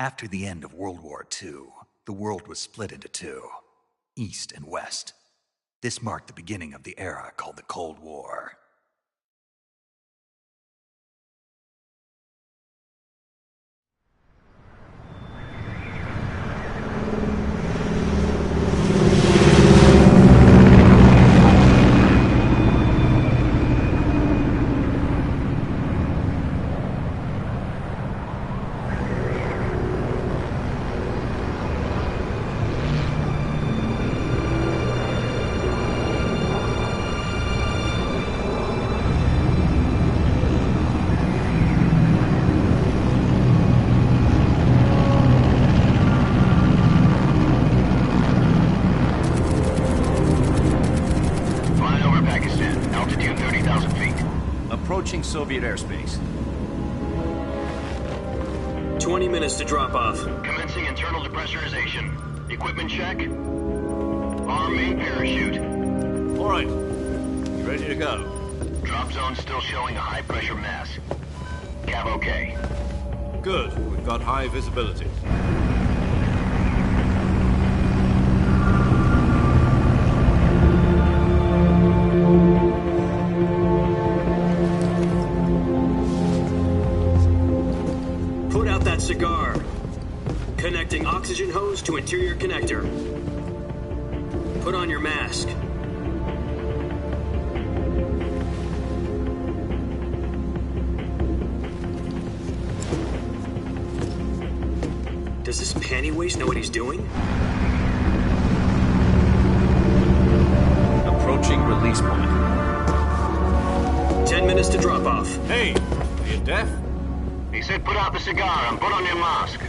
After the end of World War II, the world was split into two, East and West. This marked the beginning of the era called the Cold War. Approaching Soviet airspace. 20 minutes to drop off. Commencing internal depressurization. Equipment check. Arm main parachute. All right. You ready to go? Drop zone still showing a high pressure mass. Cav okay. Good. We've got high visibility. Cigar. Connecting oxygen hose to interior connector. Put on your mask. Does this panty waste know what he's doing? Approaching release point. 10 minutes to drop off. Hey, are you deaf? He said put out the cigar and put on your mask.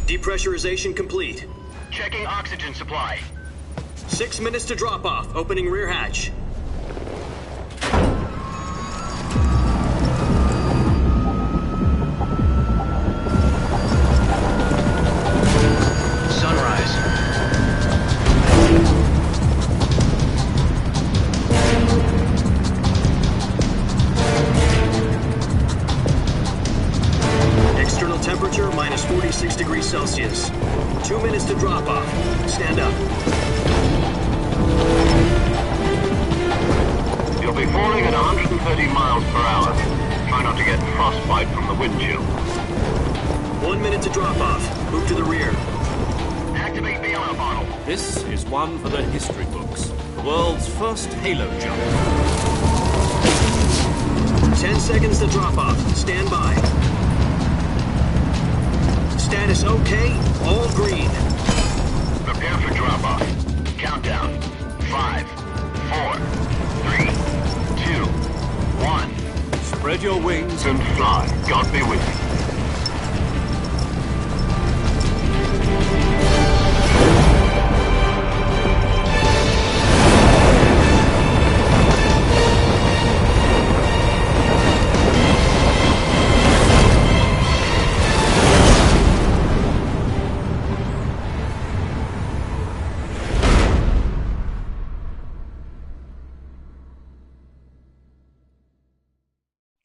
Depressurization complete. Checking oxygen supply. 6 minutes to drop off. Opening rear hatch. Temperature minus 46 degrees Celsius. 2 minutes to drop off. Stand up. You'll be falling at 130 miles per hour. Try not to get frostbite from the wind chill. 1 minute to drop off. Move to the rear. Activate the oil bottle. This is one for the history books. The world's first halo jump. 10 seconds to drop off. Stand by. Status okay, all green. Prepare for drop-off. Countdown. 5, 4, 3, 2, 1. Spread your wings And fly. God be with you.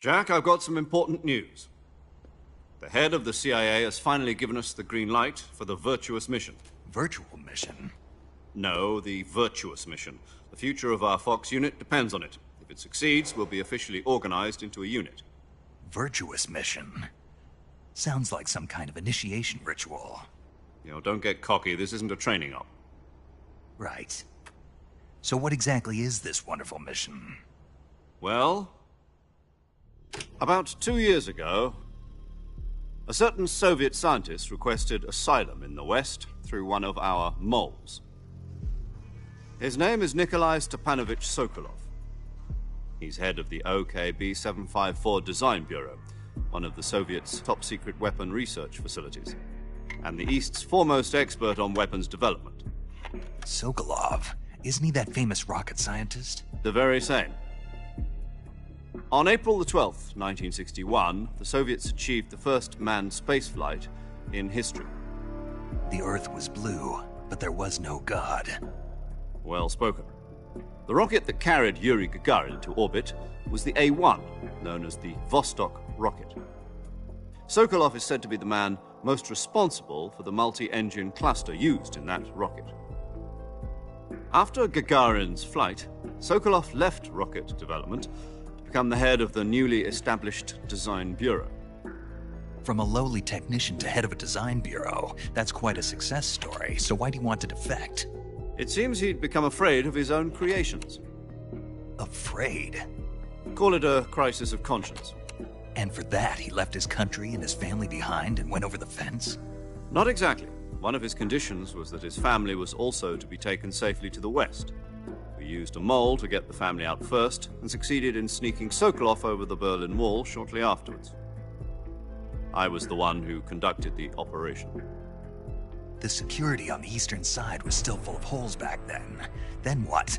Jack, I've got some important news. The head of the CIA has finally given us the green light for the virtuous mission. Virtual mission? No, the virtuous mission. The future of our Fox unit depends on it. If it succeeds, we'll be officially organized into a unit. Virtuous mission? Sounds like some kind of initiation ritual. You know, don't get cocky. This isn't a training op. Right. So what exactly is this wonderful mission? Well, about 2 years ago, a certain Soviet scientist requested asylum in the West through one of our moles. His name is Nikolai Stepanovich Sokolov. He's head of the OKB-754 Design Bureau, one of the Soviets' top-secret weapon research facilities, and the East's foremost expert on weapons development. Sokolov? Isn't he that famous rocket scientist? The very same. On April the 12th, 1961, the Soviets achieved the first manned spaceflight in history. The Earth was blue, but there was no God. Well spoken. The rocket that carried Yuri Gagarin to orbit was the A-1, known as the Vostok rocket. Sokolov is said to be the man most responsible for the multi-engine cluster used in that rocket. After Gagarin's flight, Sokolov left rocket development to become the head of the newly established Design Bureau. From a lowly technician to head of a design bureau, that's quite a success story, so why'd he want to defect? It seems he'd become afraid of his own creations. Afraid? Call it a crisis of conscience. And for that, he left his country and his family behind and went over the fence? Not exactly. One of his conditions was that his family was also to be taken safely to the west. We used a mole to get the family out first and succeeded in sneaking Sokolov over the Berlin Wall shortly afterwards. I was the one who conducted the operation. The security on the eastern side was still full of holes back then. Then what?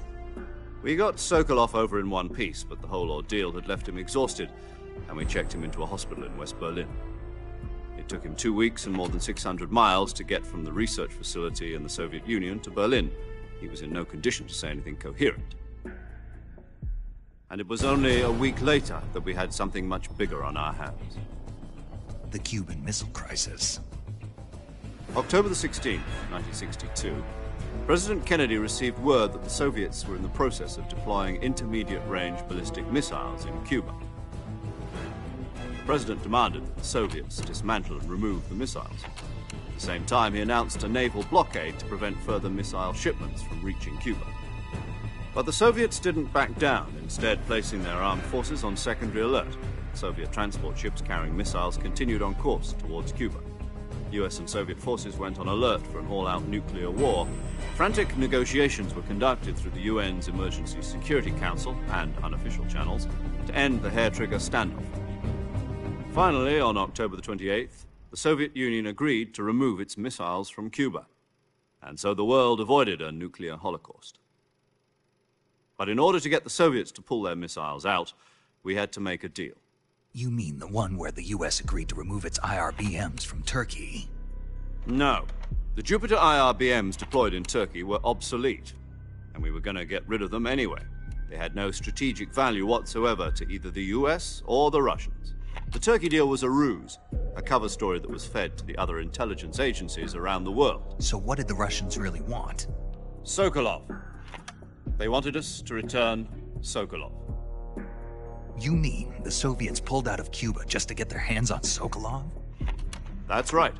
We got Sokolov over in one piece, but the whole ordeal had left him exhausted, and we checked him into a hospital in West Berlin. It took him 2 weeks and more than 600 miles to get from the research facility in the Soviet Union to Berlin. He was in no condition to say anything coherent. And it was only a week later that we had something much bigger on our hands. The Cuban Missile Crisis. October the 16th, 1962, President Kennedy received word that the Soviets were in the process of deploying intermediate-range ballistic missiles in Cuba. The President demanded that the Soviets dismantle and remove the missiles. At the same time, he announced a naval blockade to prevent further missile shipments from reaching Cuba. But the Soviets didn't back down, instead placing their armed forces on secondary alert. Soviet transport ships carrying missiles continued on course towards Cuba. US and Soviet forces went on alert for an all-out nuclear war. Frantic negotiations were conducted through the UN's Emergency Security Council and unofficial channels to end the hair-trigger standoff. Finally, on October the 28th, the Soviet Union agreed to remove its missiles from Cuba, and so the world avoided a nuclear holocaust. But in order to get the Soviets to pull their missiles out, we had to make a deal. You mean the one where the US agreed to remove its IRBMs from Turkey? No. The Jupiter IRBMs deployed in Turkey were obsolete, and we were going to get rid of them anyway. They had no strategic value whatsoever to either the US or the Russians. The Turkey deal was a ruse, a cover story that was fed to the other intelligence agencies around the world. So what did the Russians really want? Sokolov. They wanted us to return Sokolov. You mean the Soviets pulled out of Cuba just to get their hands on Sokolov? That's right.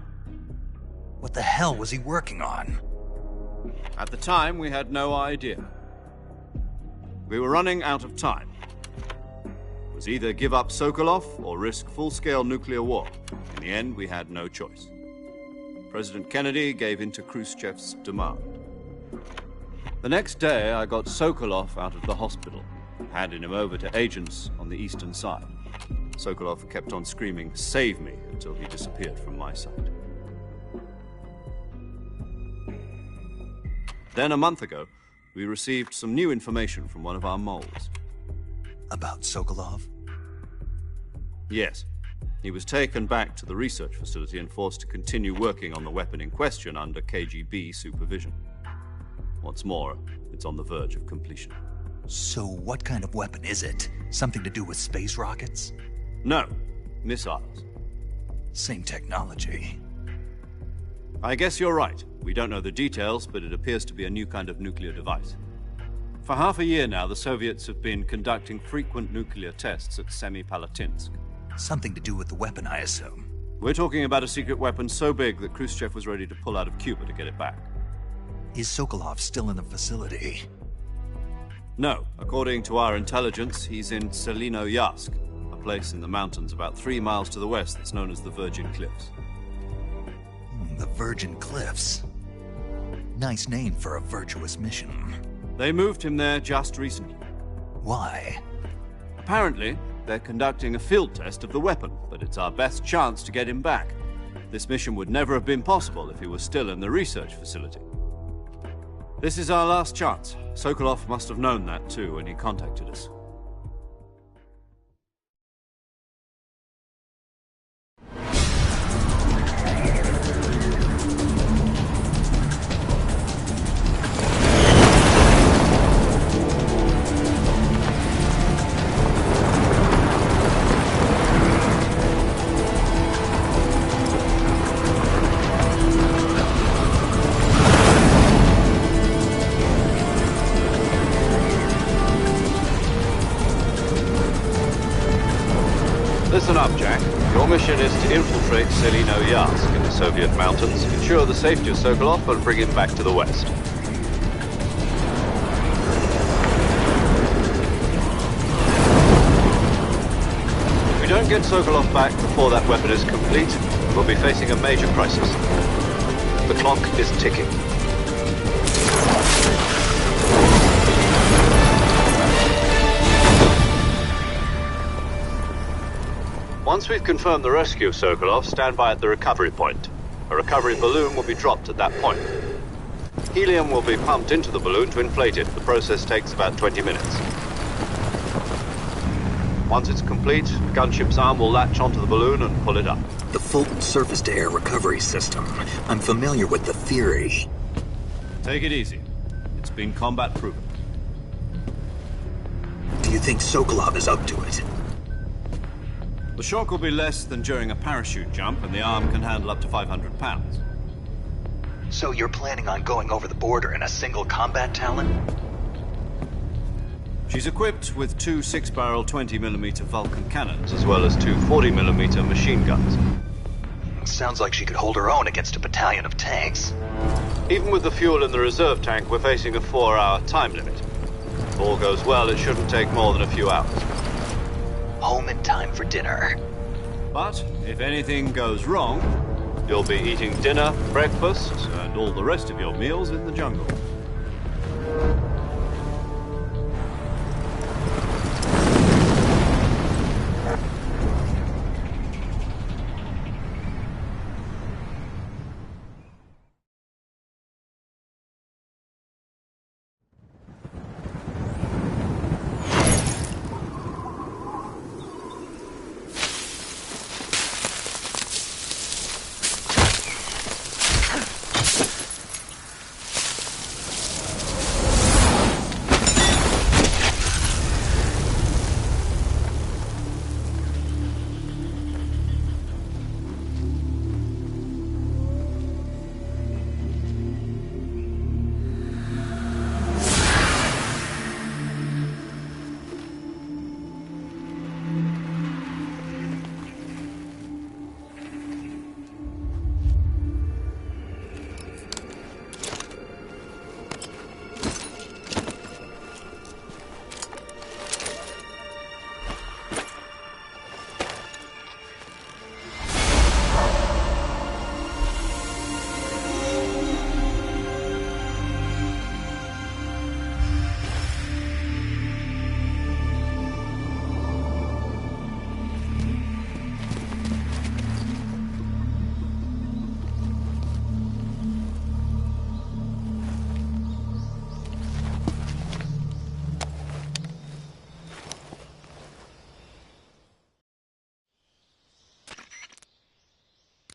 What the hell was he working on? At the time, we had no idea. We were running out of time. It was either give up Sokolov or risk full-scale nuclear war. In the end, we had no choice. President Kennedy gave in to Khrushchev's demand. The next day, I got Sokolov out of the hospital, handing him over to agents on the eastern side. Sokolov kept on screaming, "Save me," until he disappeared from my sight. Then, a month ago, we received some new information from one of our moles. About Sokolov? Yes. He was taken back to the research facility and forced to continue working on the weapon in question under KGB supervision. What's more, it's on the verge of completion. So what kind of weapon is it? Something to do with space rockets? No, missiles. Same technology. I guess you're right. We don't know the details, but it appears to be a new kind of nuclear device. For half a year now, the Soviets have been conducting frequent nuclear tests at Semipalatinsk. Something to do with the weapon, I assume. We're talking about a secret weapon so big that Khrushchev was ready to pull out of Cuba to get it back. Is Sokolov still in the facility? No. According to our intelligence, he's in Selinoyarsk, a place in the mountains about 3 miles to the west that's known as the Virgin Cliffs. The Virgin Cliffs. Nice name for a virtuous mission. They moved him there just recently. Why? Apparently, they're conducting a field test of the weapon, but it's our best chance to get him back. This mission would never have been possible if he was still in the research facility. This is our last chance. Sokolov must have known that too when he contacted us. up, Jack. Your mission is to infiltrate Selino-Yarsk in the Soviet mountains, ensure the safety of Sokolov, and bring him back to the west. If we don't get Sokolov back before that weapon is complete, we'll be facing a major crisis. The clock is ticking. Once we've confirmed the rescue of Sokolov, stand by at the recovery point. A recovery balloon will be dropped at that point. Helium will be pumped into the balloon to inflate it. The process takes about 20 minutes. Once it's complete, the gunship's arm will latch onto the balloon and pull it up. The Fulton surface-to-air recovery system. I'm familiar with the theory. Take it easy. It's been combat-proven. Do you think Sokolov is up to it? The shock will be less than during a parachute jump, and the arm can handle up to 500 pounds. So you're planning on going over the border in a single combat Talon? She's equipped with two 6-barrel 20mm Vulcan cannons, as well as two 40mm machine guns. Sounds like she could hold her own against a battalion of tanks. Even with the fuel in the reserve tank, we're facing a 4-hour time limit. If all goes well, it shouldn't take more than a few hours. Home in time for dinner. But if anything goes wrong, you'll be eating dinner, breakfast, and all the rest of your meals in the jungle.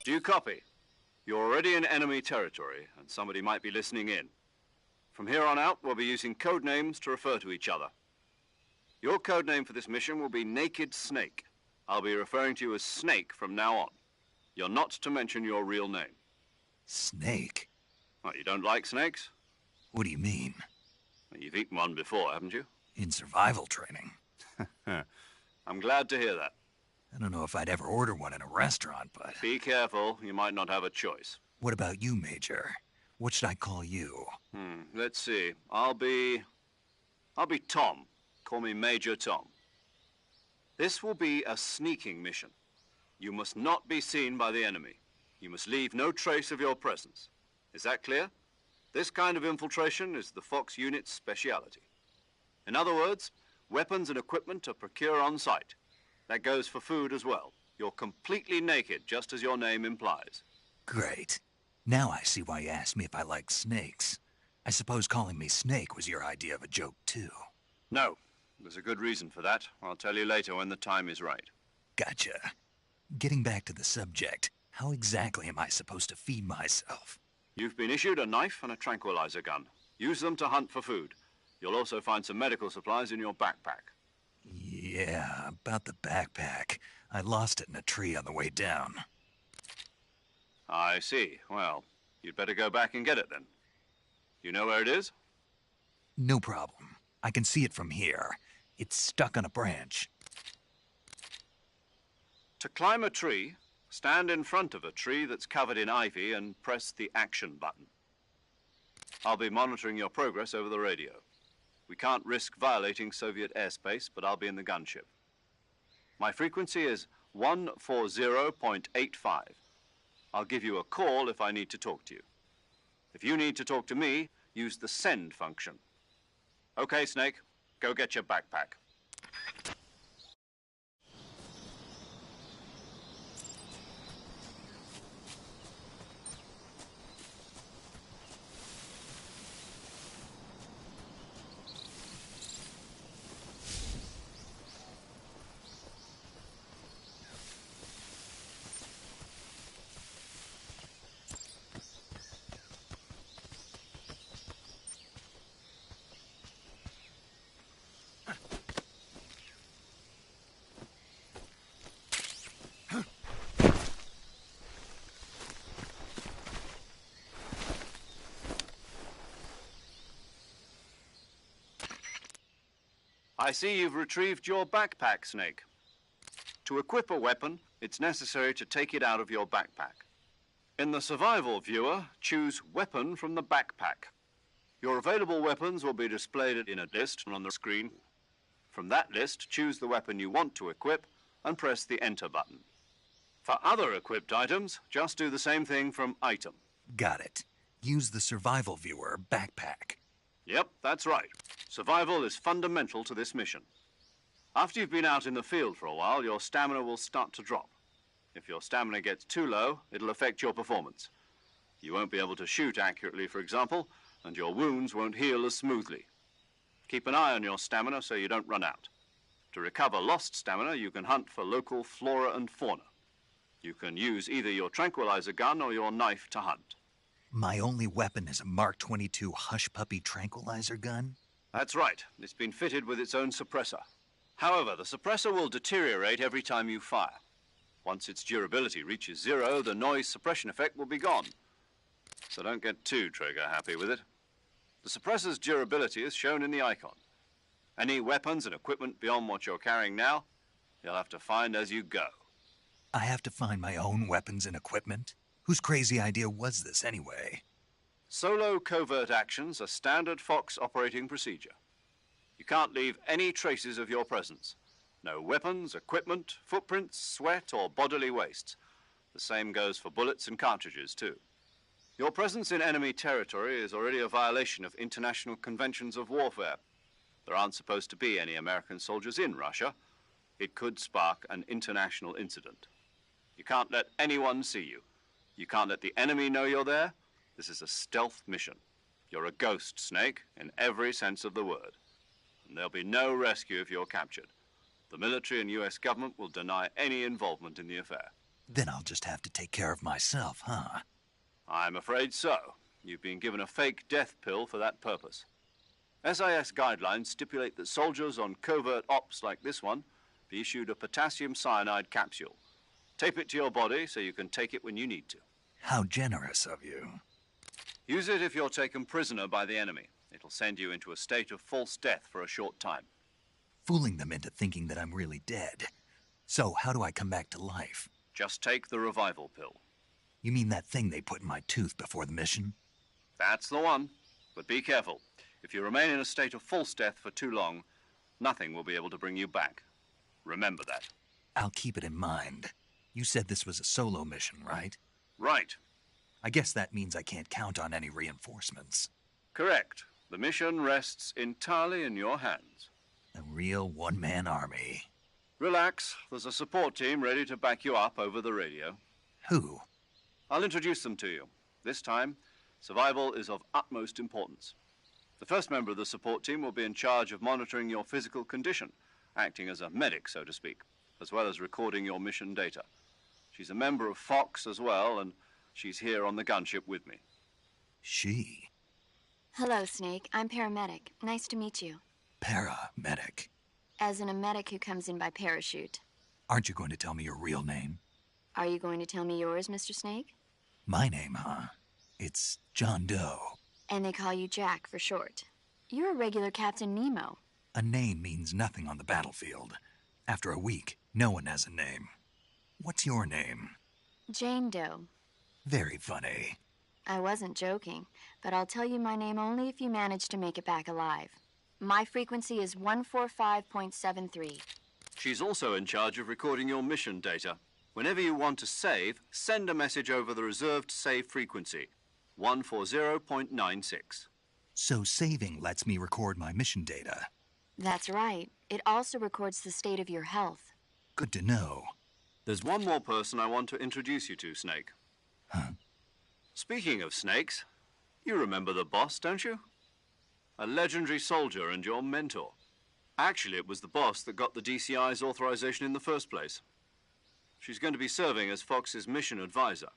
Do you copy? You're already in enemy territory, and somebody might be listening in. From here on out, we'll be using code names to refer to each other. Your code name for this mission will be Naked Snake. I'll be referring to you as Snake from now on. You're not to mention your real name. Snake? What, you don't like snakes? What do you mean? Well, you've eaten one before, haven't you? In survival training. I'm glad to hear that. I don't know if I'd ever order one in a restaurant, but... Be careful, you might not have a choice. What about you, Major? What should I call you? Let's see. I'll be Tom. Call me Major Tom. This will be a sneaking mission. You must not be seen by the enemy. You must leave no trace of your presence. Is that clear? This kind of infiltration is the Fox unit's speciality. In other words, weapons and equipment are procured on site. That goes for food as well. You're completely naked, just as your name implies. Great. Now I see why you asked me if I like snakes. I suppose calling me Snake was your idea of a joke, too. No. There's a good reason for that. I'll tell you later when the time is right. Gotcha. Getting back to the subject, how exactly am I supposed to feed myself? You've been issued a knife and a tranquilizer gun. Use them to hunt for food. You'll also find some medical supplies in your backpack. Yeah, about the backpack. I lost it in a tree on the way down. I see. Well, you'd better go back and get it then. You know where it is? No problem. I can see it from here. It's stuck on a branch. To climb a tree, stand in front of a tree that's covered in ivy and press the action button. I'll be monitoring your progress over the radio. We can't risk violating Soviet airspace, but I'll be in the gunship. My frequency is 140.85. I'll give you a call if I need to talk to you. If you need to talk to me, use the send function. Okay, Snake, go get your backpack. I see you've retrieved your backpack, Snake. To equip a weapon, it's necessary to take it out of your backpack. In the survival viewer, choose Weapon from the backpack. Your available weapons will be displayed in a list on the screen. From that list, choose the weapon you want to equip and press the Enter button. For other equipped items, just do the same thing from Item. Got it. Use the survival viewer backpack. Yep, that's right. Survival is fundamental to this mission. After you've been out in the field for a while, your stamina will start to drop. If your stamina gets too low, it'll affect your performance. You won't be able to shoot accurately, for example, and your wounds won't heal as smoothly. Keep an eye on your stamina so you don't run out. To recover lost stamina, you can hunt for local flora and fauna. You can use either your tranquilizer gun or your knife to hunt. My only weapon is a Mark 22 Hush Puppy tranquilizer gun? That's right. It's been fitted with its own suppressor. However, the suppressor will deteriorate every time you fire. Once its durability reaches 0, the noise suppression effect will be gone. So don't get too trigger-happy with it. The suppressor's durability is shown in the icon. Any weapons and equipment beyond what you're carrying now, you'll have to find as you go. I have to find my own weapons and equipment? Whose crazy idea was this, anyway? Solo covert actions are standard Fox operating procedure. You can't leave any traces of your presence. No weapons, equipment, footprints, sweat, or bodily wastes. The same goes for bullets and cartridges, too. Your presence in enemy territory is already a violation of international conventions of warfare. There aren't supposed to be any American soldiers in Russia. It could spark an international incident. You can't let anyone see you. You can't let the enemy know you're there. This is a stealth mission. You're a ghost, Snake, in every sense of the word. And there'll be no rescue if you're captured. The military and U.S. government will deny any involvement in the affair. Then I'll just have to take care of myself, huh? I'm afraid so. You've been given a fake death pill for that purpose. SIS guidelines stipulate that soldiers on covert ops like this one be issued a potassium cyanide capsule. Tape it to your body so you can take it when you need to. How generous of you. Use it if you're taken prisoner by the enemy. It'll send you into a state of false death for a short time. Fooling them into thinking that I'm really dead. So how do I come back to life? Just take the revival pill. You mean that thing they put in my tooth before the mission? That's the one. But be careful. If you remain in a state of false death for too long, nothing will be able to bring you back. Remember that. I'll keep it in mind. You said this was a solo mission, right? Right. I guess that means I can't count on any reinforcements. Correct. The mission rests entirely in your hands. A real one-man army. Relax. There's a support team ready to back you up over the radio. Who? I'll introduce them to you. This time, survival is of utmost importance. The first member of the support team will be in charge of monitoring your physical condition, acting as a medic, so to speak, as well as recording your mission data. She's a member of Fox as well, and she's here on the gunship with me. She? Hello, Snake. I'm paramedic. Nice to meet you. Paramedic. As in a medic who comes in by parachute. Aren't you going to tell me your real name? Are you going to tell me yours, Mr. Snake? My name, huh? It's John Doe. And they call you Jack for short. You're a regular Captain Nemo. A name means nothing on the battlefield. After a week, no one has a name. What's your name? Jane Doe. Very funny. I wasn't joking, but I'll tell you my name only if you manage to make it back alive. My frequency is 145.73. She's also in charge of recording your mission data. Whenever you want to save, send a message over the reserved save frequency, 140.96. So saving lets me record my mission data. That's right. It also records the state of your health. Good to know. There's one more person I want to introduce you to, Snake. Huh? Speaking of snakes, you remember the boss, don't you? A legendary soldier and your mentor. Actually, it was the boss that got the DCI's authorization in the first place. She's going to be serving as Fox's mission advisor.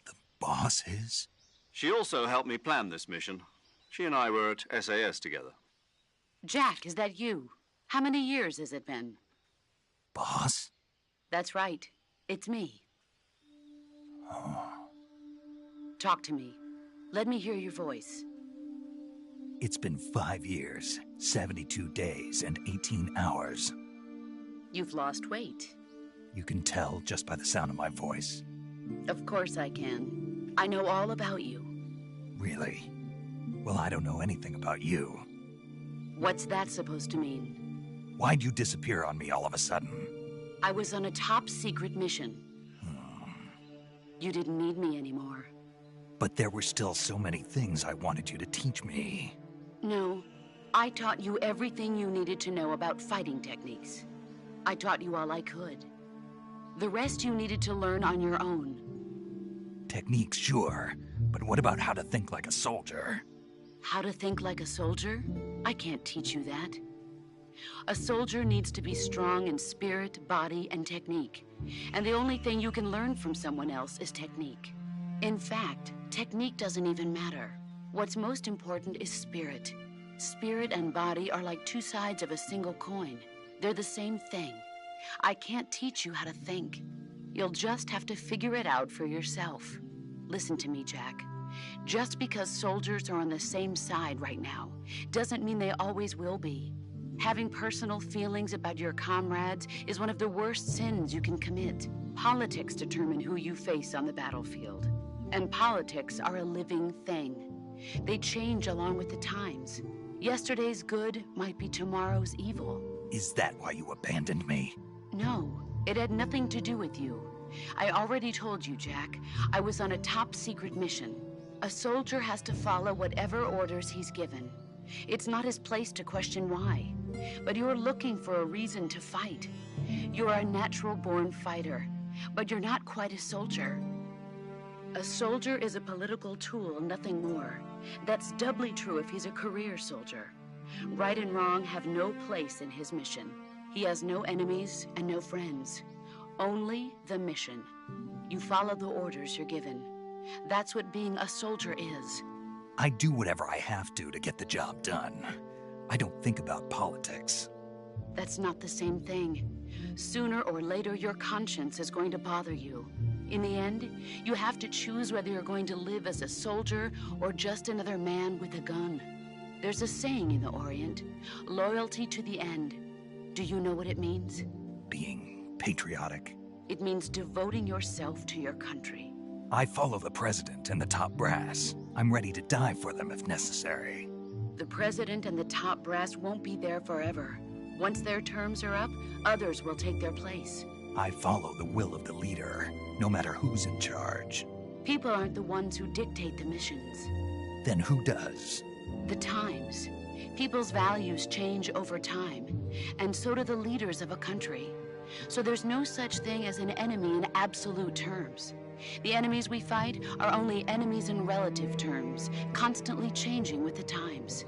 The boss is? She also helped me plan this mission. She and I were at SAS together. Jack, is that you? How many years has it been? Boss? That's right. It's me. Oh. Talk to me. Let me hear your voice. It's been 5 years, 72 days, and 18 hours. You've lost weight. You can tell just by the sound of my voice. Of course I can. I know all about you. Really? Well, I don't know anything about you. What's that supposed to mean? Why'd you disappear on me all of a sudden? I was on a top-secret mission. You didn't need me anymore. But there were still so many things I wanted you to teach me. No, I taught you everything you needed to know about fighting techniques. I taught you all I could. The rest you needed to learn on your own. Techniques, sure. But what about how to think like a soldier? How to think like a soldier? I can't teach you that. A soldier needs to be strong in spirit, body, and technique. And the only thing you can learn from someone else is technique. In fact, technique doesn't even matter. What's most important is spirit. Spirit and body are like two sides of a single coin. They're the same thing. I can't teach you how to think. You'll just have to figure it out for yourself. Listen to me, Jack. Just because soldiers are on the same side right now doesn't mean they always will be. Having personal feelings about your comrades is one of the worst sins you can commit. Politics determine who you face on the battlefield. And politics are a living thing. They change along with the times. Yesterday's good might be tomorrow's evil. Is that why you abandoned me? No, it had nothing to do with you. I already told you, Jack. I was on a top-secret mission. A soldier has to follow whatever orders he's given. It's not his place to question why. But you're looking for a reason to fight. You're a natural-born fighter, but you're not quite a soldier. A soldier is a political tool, nothing more. That's doubly true if he's a career soldier. Right and wrong have no place in his mission. He has no enemies and no friends. Only the mission. You follow the orders you're given. That's what being a soldier is. I do whatever I have to get the job done. I don't think about politics. That's not the same thing. Sooner or later, your conscience is going to bother you. In the end, you have to choose whether you're going to live as a soldier or just another man with a gun. There's a saying in the Orient, loyalty to the end. Do you know what it means? Being patriotic. It means devoting yourself to your country. I follow the president and the top brass. I'm ready to die for them if necessary. The president and the top brass won't be there forever. Once their terms are up, others will take their place. I follow the will of the leader, no matter who's in charge. People aren't the ones who dictate the missions. Then who does? The times. People's values change over time, and so do the leaders of a country. So there's no such thing as an enemy in absolute terms. The enemies we fight are only enemies in relative terms, constantly changing with the times.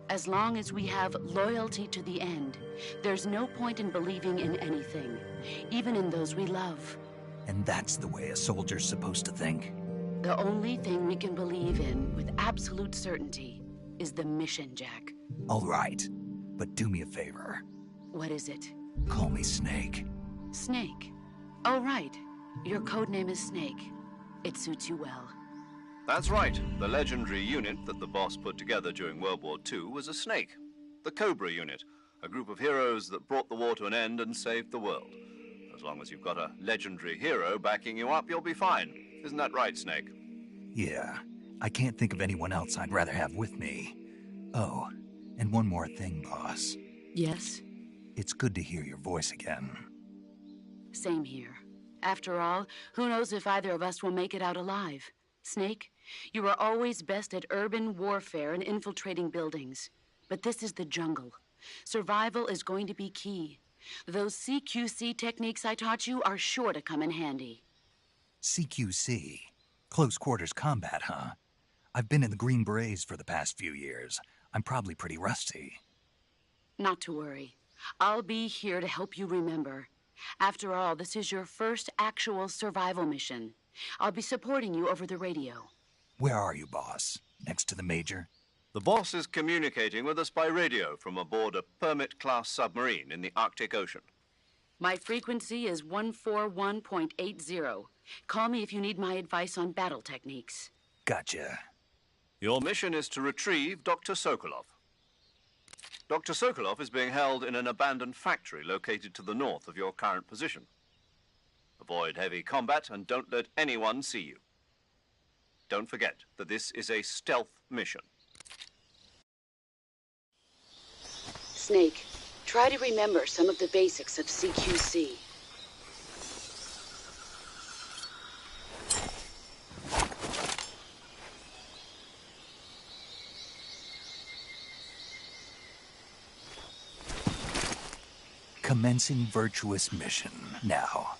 As long as we have loyalty to the end, there's no point in believing in anything, even in those we love. And that's the way a soldier's supposed to think? The only thing we can believe in with absolute certainty is the mission, Jack. All right, but do me a favor. What is it? Call me Snake. Snake. Oh, right. Your code name is Snake. It suits you well. That's right. The legendary unit that the boss put together during World War II was a snake. The Cobra unit, a group of heroes that brought the war to an end and saved the world. A As long as you've got a legendary hero backing you up, you'll be fine. Isn't that right, Snake? Yeah, I can't think of anyone else I'd rather have with me. Oh, and one more thing, boss. Yes? It's good to hear your voice again. Same here. After all, who knows if either of us will make it out alive? Snake, you are always best at urban warfare and infiltrating buildings. But this is the jungle. Survival is going to be key. Those CQC techniques I taught you are sure to come in handy. CQC? Close quarters combat, huh? I've been in the Green Berets for the past few years. I'm probably pretty rusty. Not to worry. I'll be here to help you remember. After all, this is your first actual survival mission. I'll be supporting you over the radio. Where are you, boss? Next to the Major? The boss is communicating with us by radio from aboard a Permit-class submarine in the Arctic Ocean. My frequency is 141.80. Call me if you need my advice on battle techniques. Gotcha. Your mission is to retrieve Dr. Sokolov. Dr. Sokolov is being held in an abandoned factory located to the north of your current position. Avoid heavy combat and don't let anyone see you. Don't forget that this is a stealth mission. Snake, try to remember some of the basics of CQC. Commencing virtuous mission now.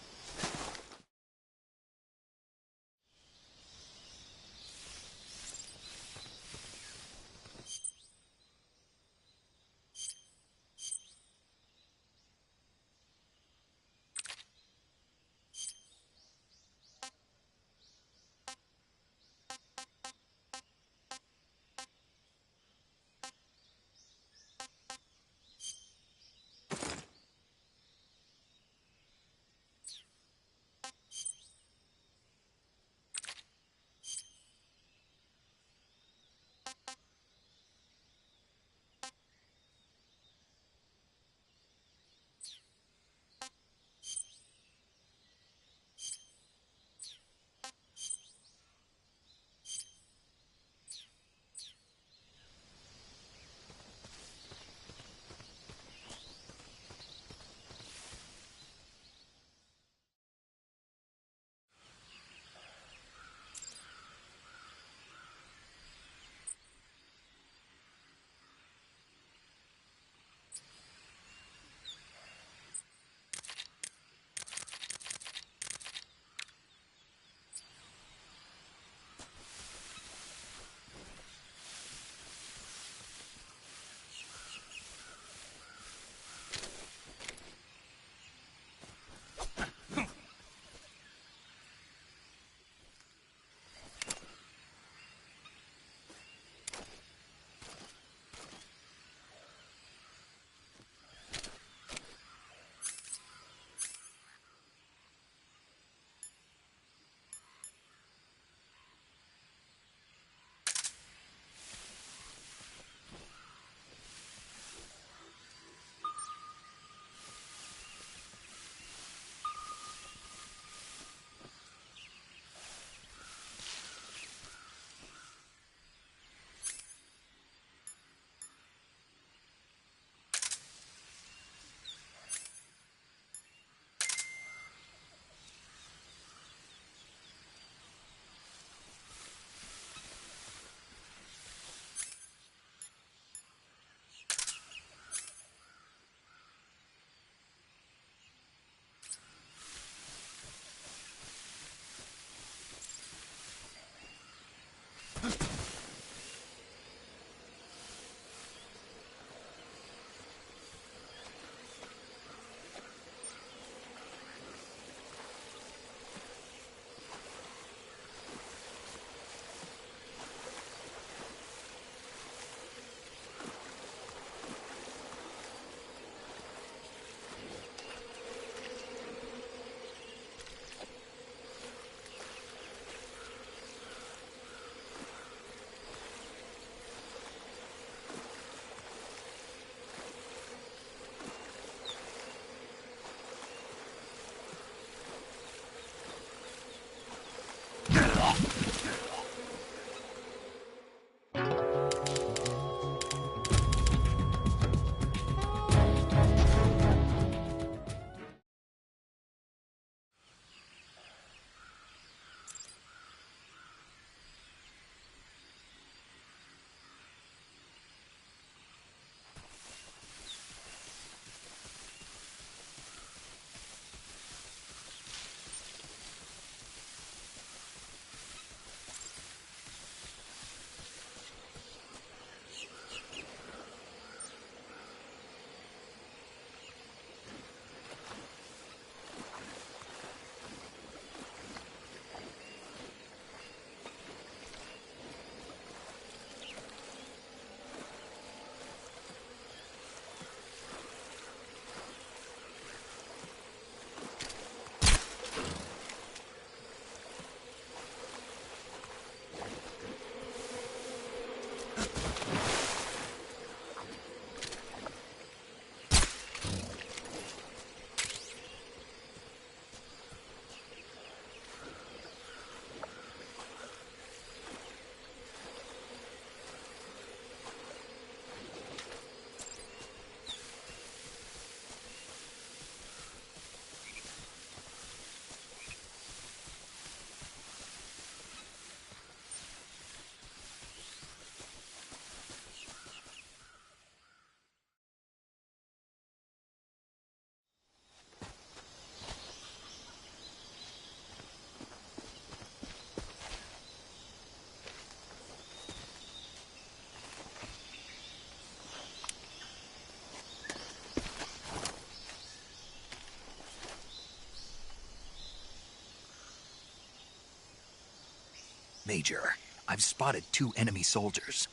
Major, I've spotted 2 enemy soldiers.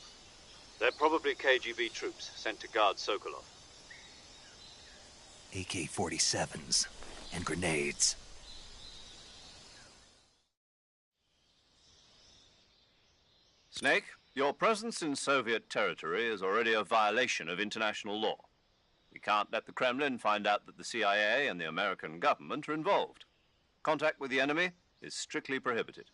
They're probably KGB troops sent to guard Sokolov. AK-47s and grenades. Snake, your presence in Soviet territory is already a violation of international law. We can't let the Kremlin find out that the CIA and the American government are involved. Contact with the enemy is strictly prohibited.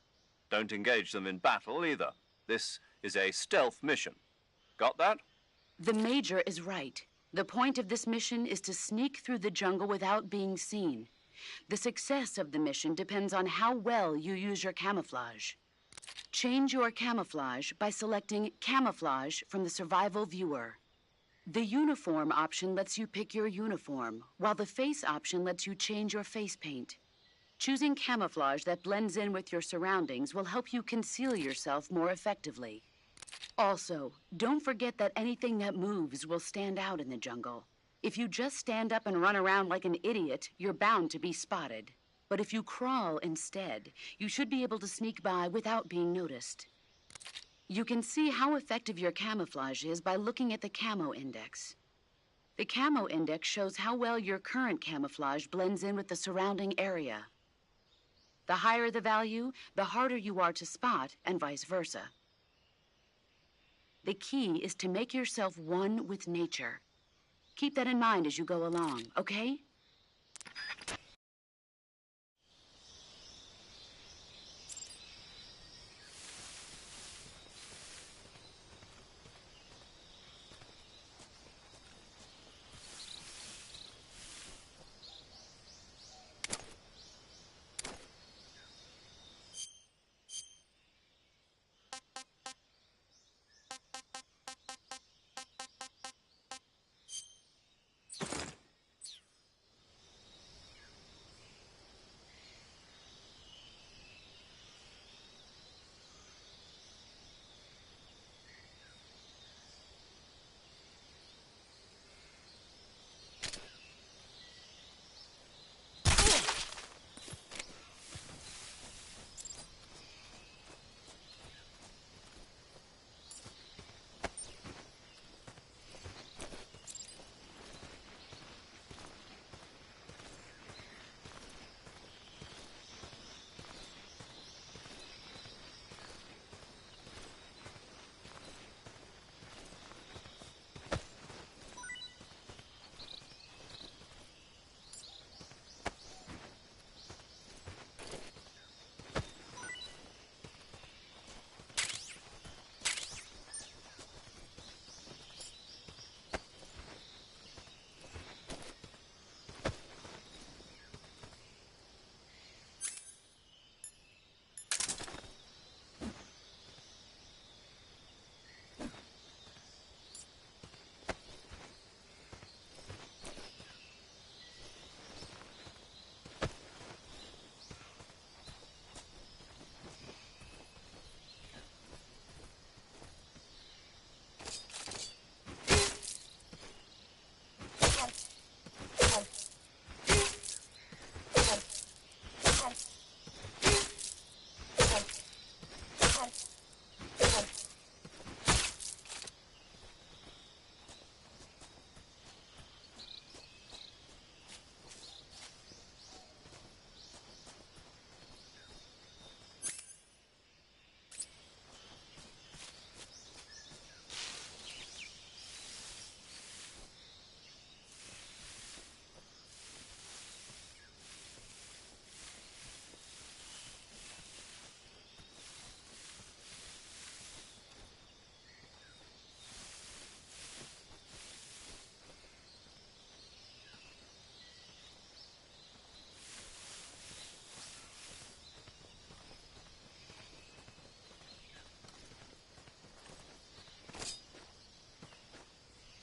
Don't engage them in battle either. This is a stealth mission. Got that? The Major is right. The point of this mission is to sneak through the jungle without being seen. The success of the mission depends on how well you use your camouflage. Change your camouflage by selecting Camouflage from the Survival Viewer. The Uniform option lets you pick your uniform, while the Face option lets you change your face paint. Choosing camouflage that blends in with your surroundings will help you conceal yourself more effectively. Also, don't forget that anything that moves will stand out in the jungle. If you just stand up and run around like an idiot, you're bound to be spotted. But if you crawl instead, you should be able to sneak by without being noticed. You can see how effective your camouflage is by looking at the Camo Index. The Camo Index shows how well your current camouflage blends in with the surrounding area. The higher the value, the harder you are to spot, and vice versa. The key is to make yourself one with nature. Keep that in mind as you go along, okay?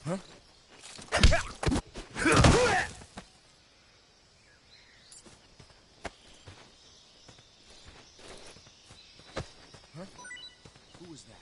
Huh? Huh? Who was that?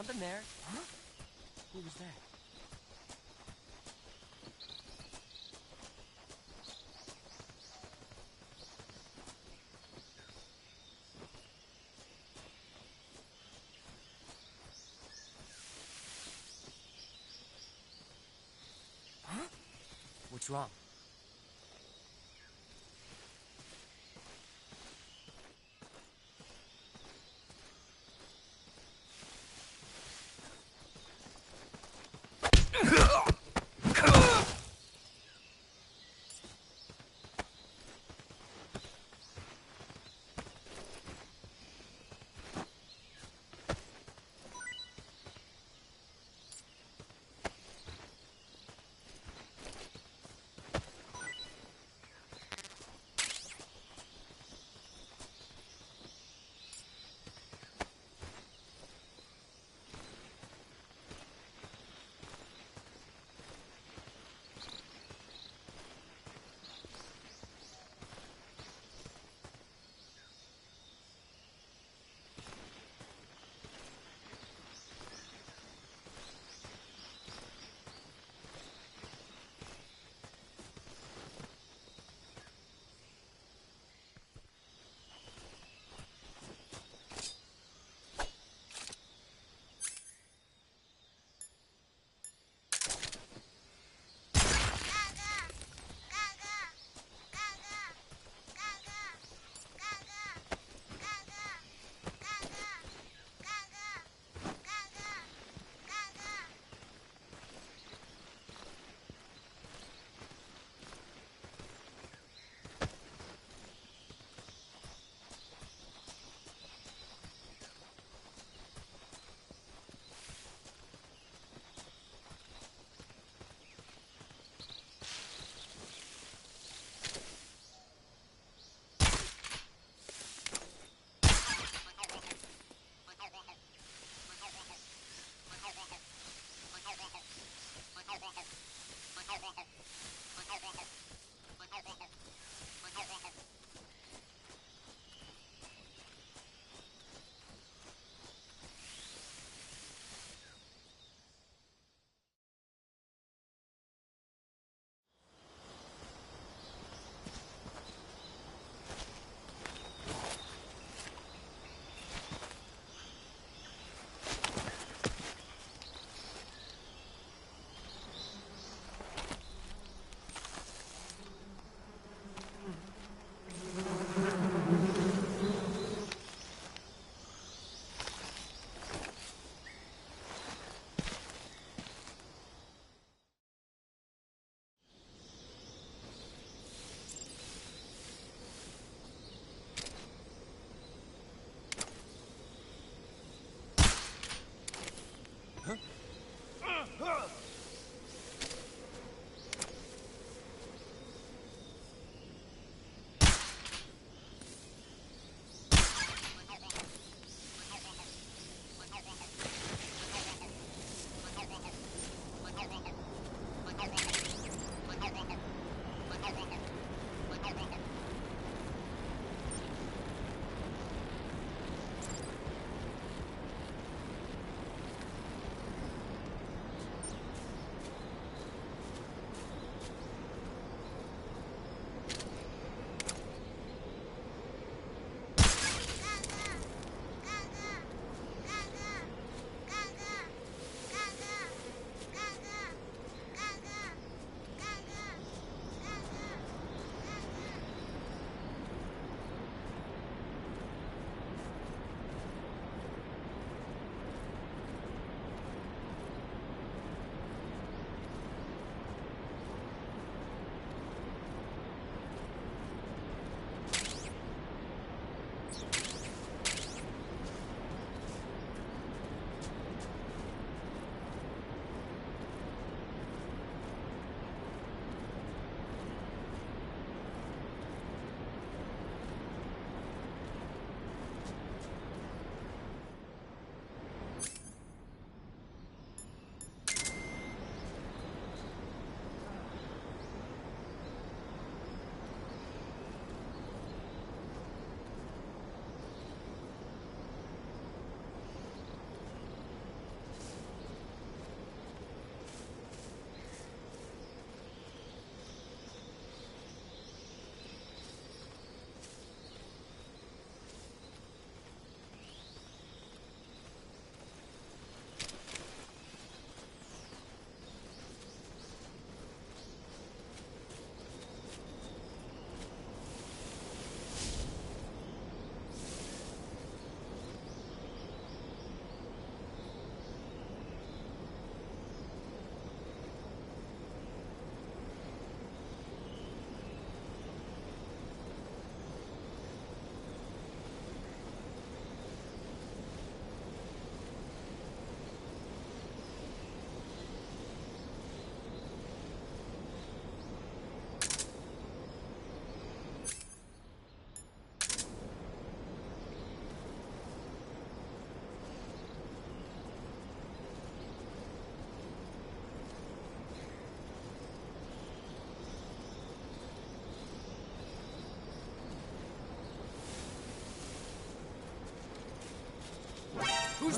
Something there. Huh? Who was that? Huh? What's wrong?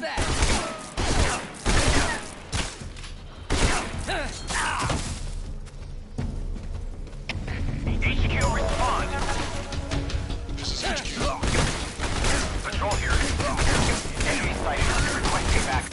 that? HQ respond. This is HQ. Patrol here. Enemy sighted. Requesting back.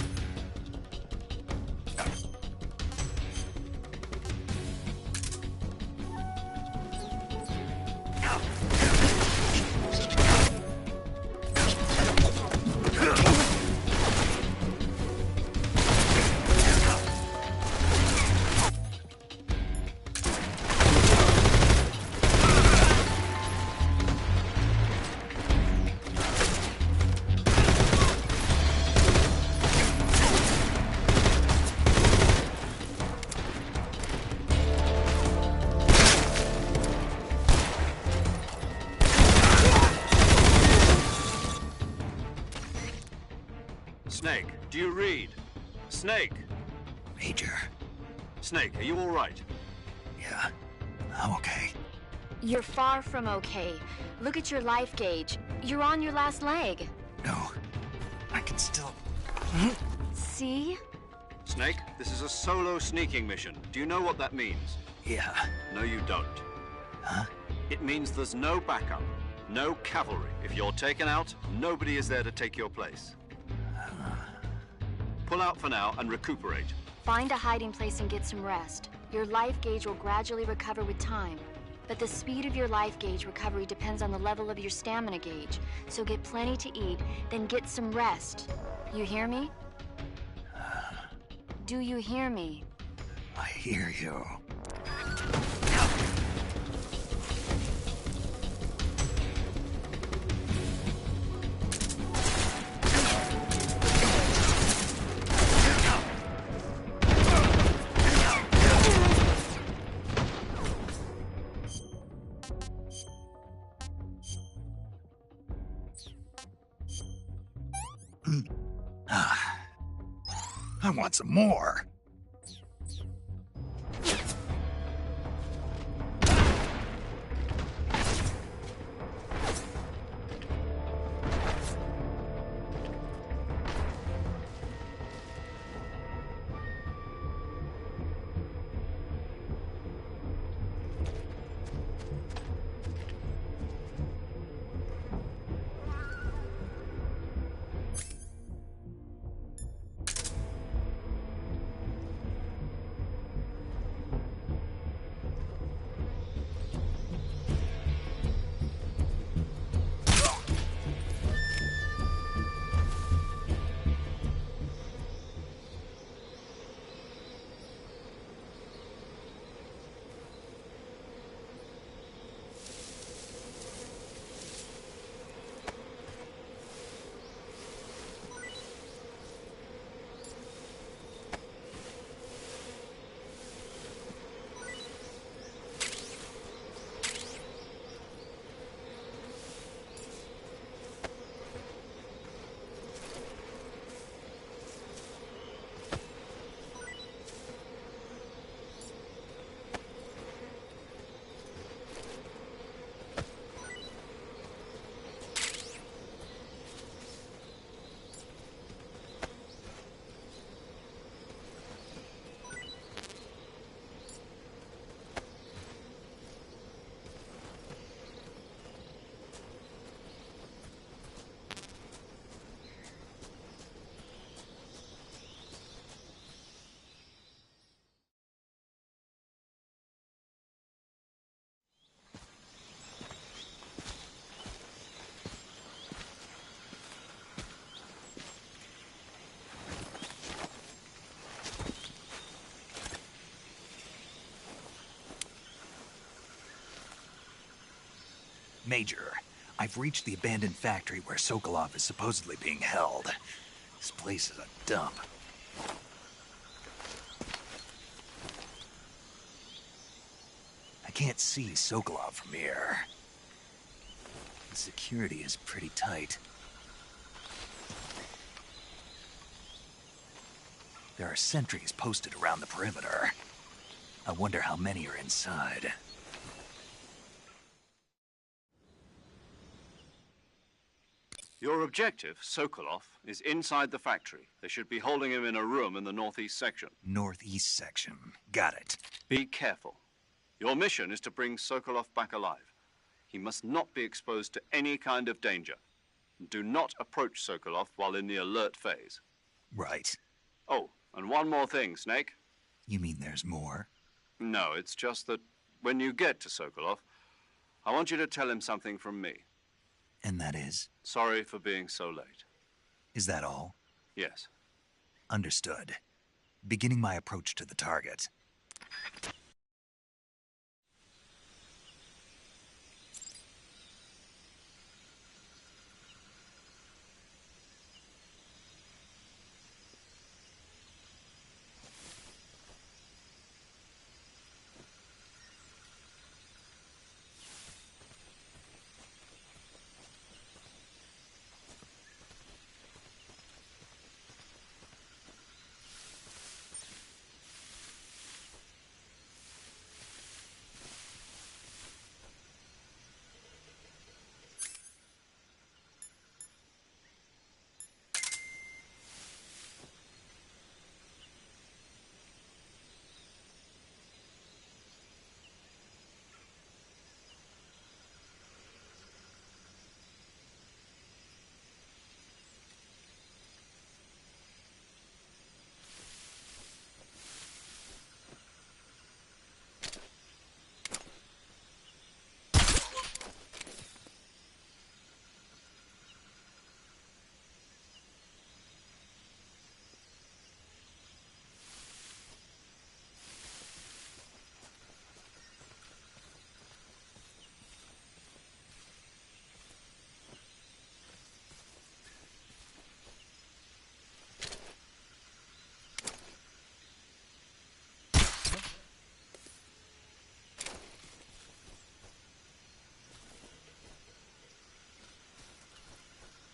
Snake, do you read? Snake! Major. Snake, are you all right? Yeah, I'm okay. You're far from okay. Look at your life gauge. You're on your last leg. No, I can still... See? Snake, this is a solo sneaking mission. Do you know what that means? Yeah. No, you don't. Huh? It means there's no backup, no cavalry. If you're taken out, nobody is there to take your place. Pull out for now and recuperate. Find a hiding place and get some rest. Your life gauge will gradually recover with time. But the speed of your life gauge recovery depends on the level of your stamina gauge. So get plenty to eat, then get some rest. You hear me? Do you hear me? I hear you. I want some more. Major, I've reached the abandoned factory where Sokolov is supposedly being held. This place is a dump. I can't see Sokolov from here. The security is pretty tight. There are sentries posted around the perimeter. I wonder how many are inside. Your objective, Sokolov, is inside the factory. They should be holding him in a room in the northeast section. Northeast section. Got it. Be careful. Your mission is to bring Sokolov back alive. He must not be exposed to any kind of danger. Do not approach Sokolov while in the alert phase. Right. Oh, and one more thing, Snake. You mean there's more? No, it's just that when you get to Sokolov, I want you to tell him something from me. And that is? Sorry for being so late. Is that all? Yes. Understood. Beginning my approach to the target.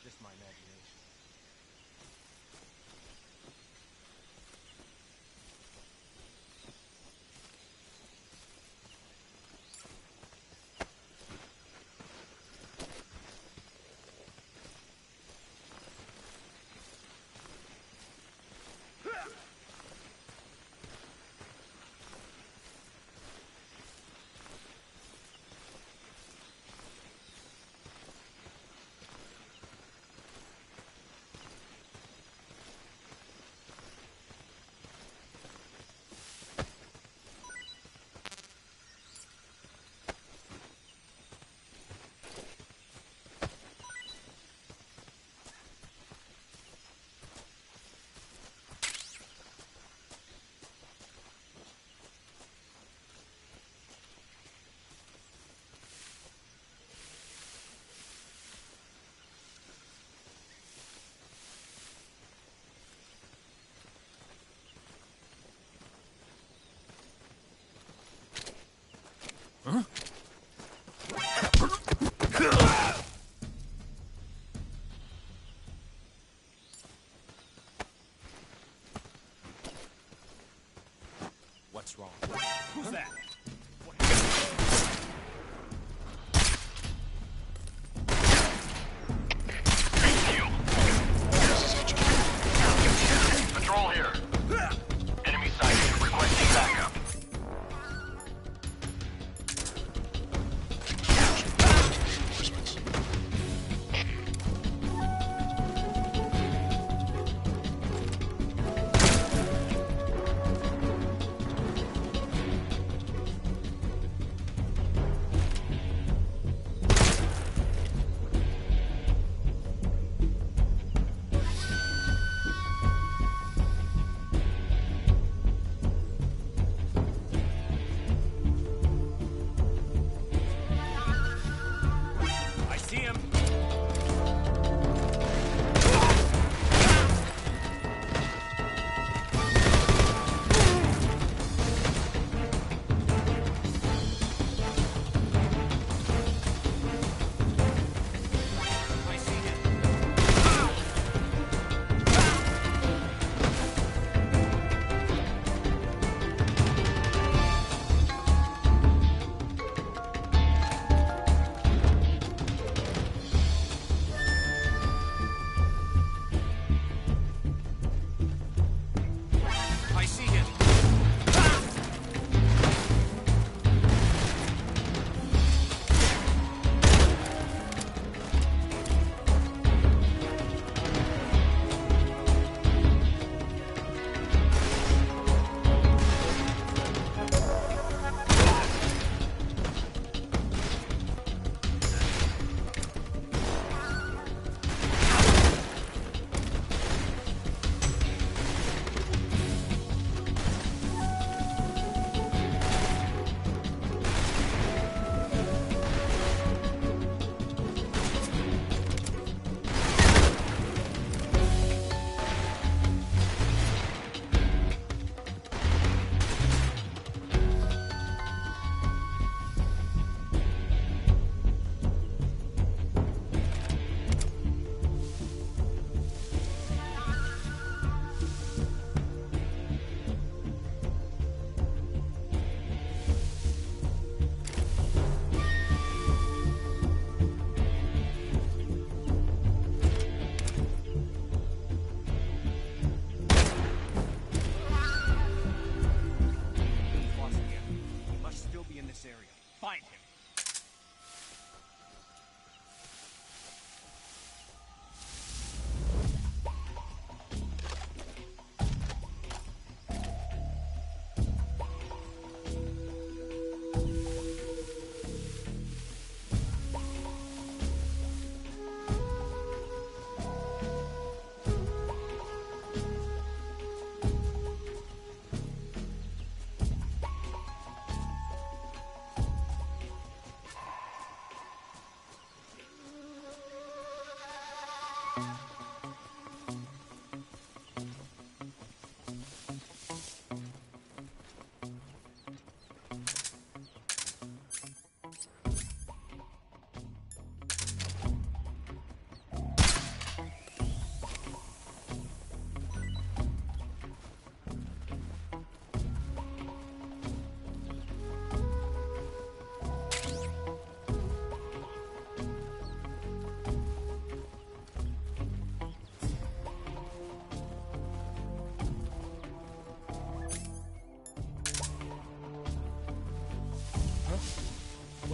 Just my imagination. Huh? What's wrong? Who's that? Patrol here. Enemy sighted. Requesting backup.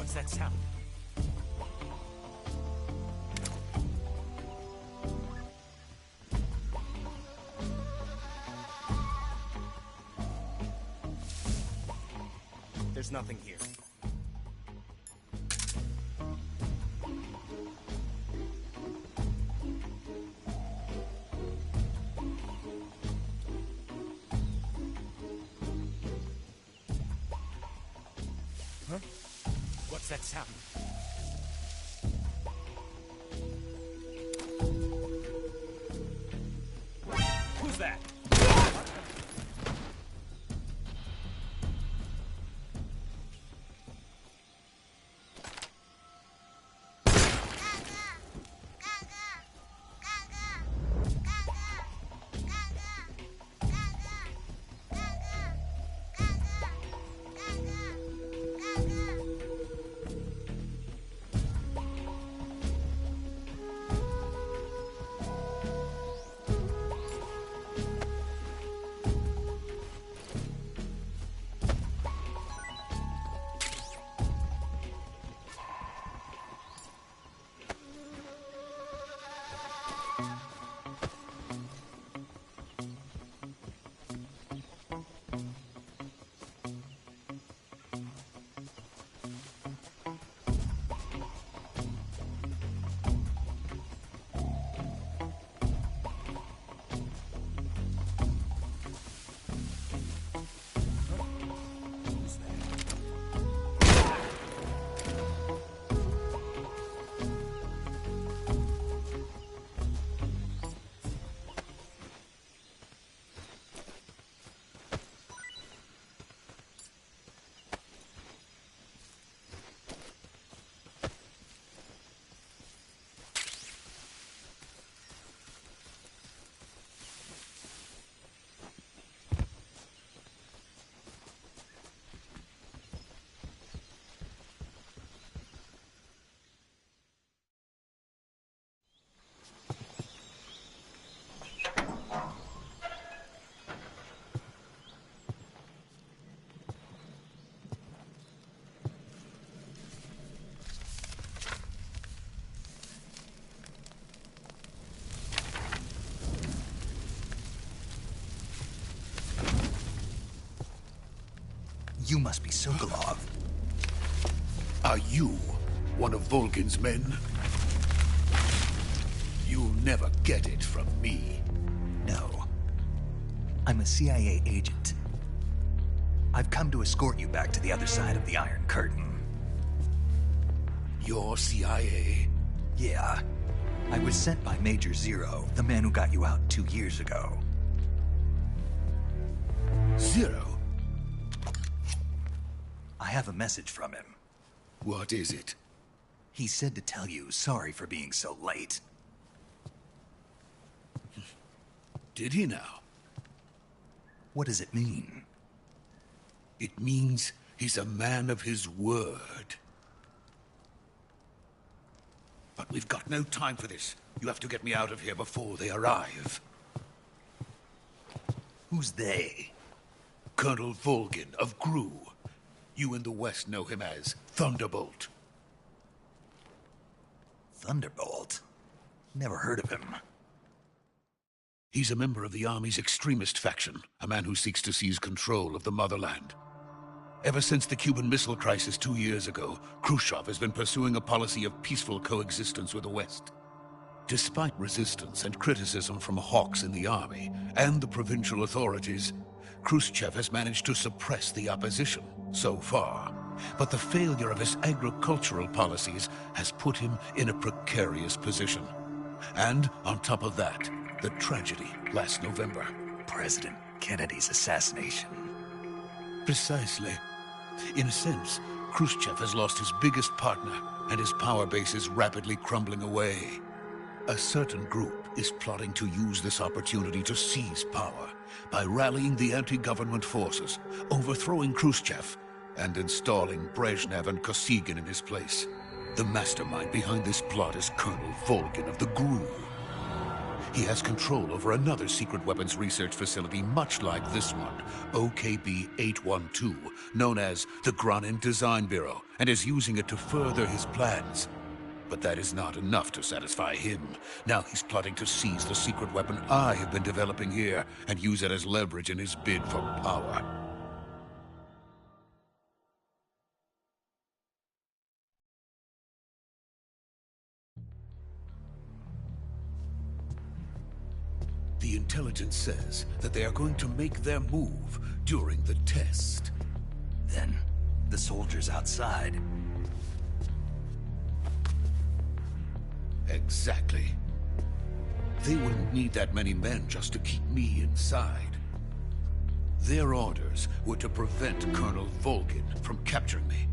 What's that sound? There's nothing here. Huh? What's that sound? Who's that? You must be Sokolov. Are you one of Volgin's men? You'll never get it from me. No. I'm a CIA agent. I've come to escort you back to the other side of the Iron Curtain. You're CIA? Yeah. I was sent by Major Zero, the man who got you out 2 years ago. Zero? I have a message from him. What is it? He said to tell you sorry for being so late. Did he now? What does it mean? It means he's a man of his word. But we've got no time for this. You have to get me out of here before they arrive. Who's they? Colonel Volgin of Gru. You in the West know him as Thunderbolt. Thunderbolt? Never heard of him. He's a member of the Army's extremist faction, a man who seeks to seize control of the motherland. Ever since the Cuban Missile Crisis 2 years ago, Khrushchev has been pursuing a policy of peaceful coexistence with the West. Despite resistance and criticism from hawks in the Army and the provincial authorities, Khrushchev has managed to suppress the opposition so far. But the failure of his agricultural policies has put him in a precarious position. And on top of that, the tragedy last November. President Kennedy's assassination. Precisely. In a sense, Khrushchev has lost his biggest partner, and his power base is rapidly crumbling away. A certain group is plotting to use this opportunity to seize power by rallying the anti-government forces, overthrowing Khrushchev, and installing Brezhnev and Kosygin in his place. The mastermind behind this plot is Colonel Volgin of the Gru. He has control over another secret weapons research facility much like this one, OKB-812, known as the Granin Design Bureau, and is using it to further his plans. But that is not enough to satisfy him. Now he's plotting to seize the secret weapon I have been developing here and use it as leverage in his bid for power. The intelligence says that they are going to make their move during the test. Then, the soldiers outside. Exactly. They wouldn't need that many men just to keep me inside. Their orders were to prevent Colonel Volgin from capturing me.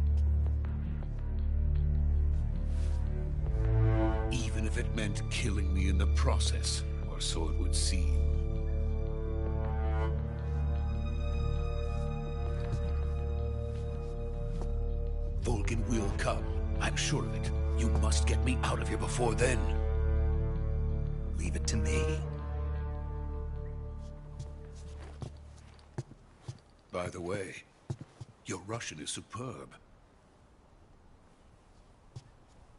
Even if it meant killing me in the process. Or so it would seem. Volgin will come. I'm sure of it. You must get me out of here before then. Leave it to me. By the way, your Russian is superb.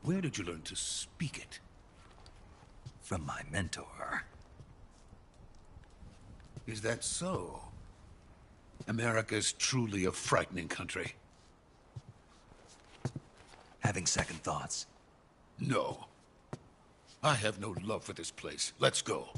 Where did you learn to speak it? From my mentor. Is that so? America's truly a frightening country. Having second thoughts? No. I have no love for this place. Let's go.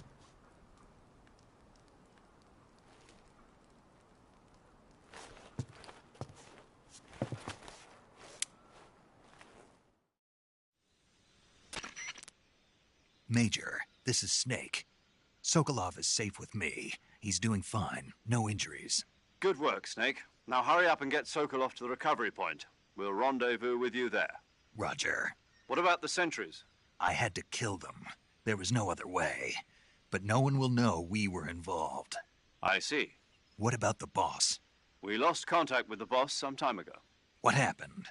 Major, this is Snake. Sokolov is safe with me. He's doing fine. No injuries. Good work, Snake. Now hurry up and get Sokolov to the recovery point. We'll rendezvous with you there. Roger. What about the sentries? I had to kill them. There was no other way. But no one will know we were involved. I see. What about the boss? We lost contact with the boss some time ago. What happened?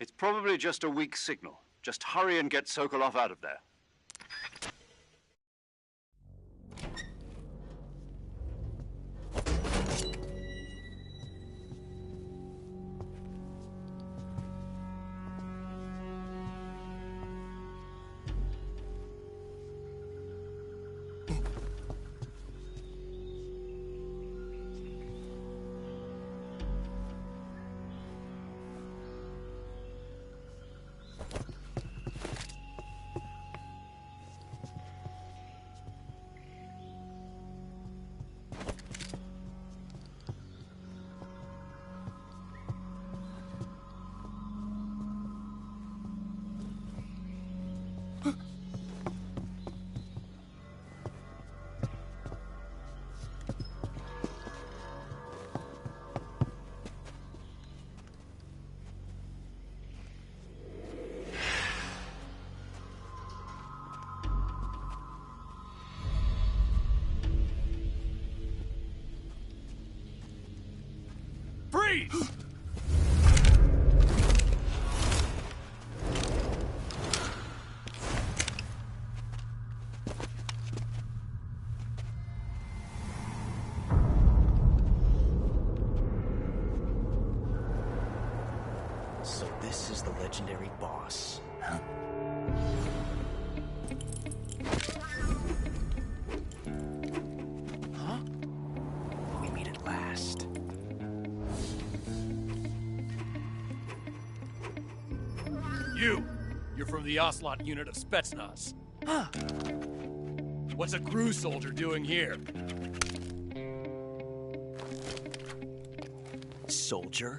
It's probably just a weak signal. Just hurry and get Sokolov out of there. Freeze! So this is the legendary boss. Huh? Huh? We meet at last. You're from the Ocelot unit of Spetsnaz. Huh. What's a crew soldier doing here? Soldier?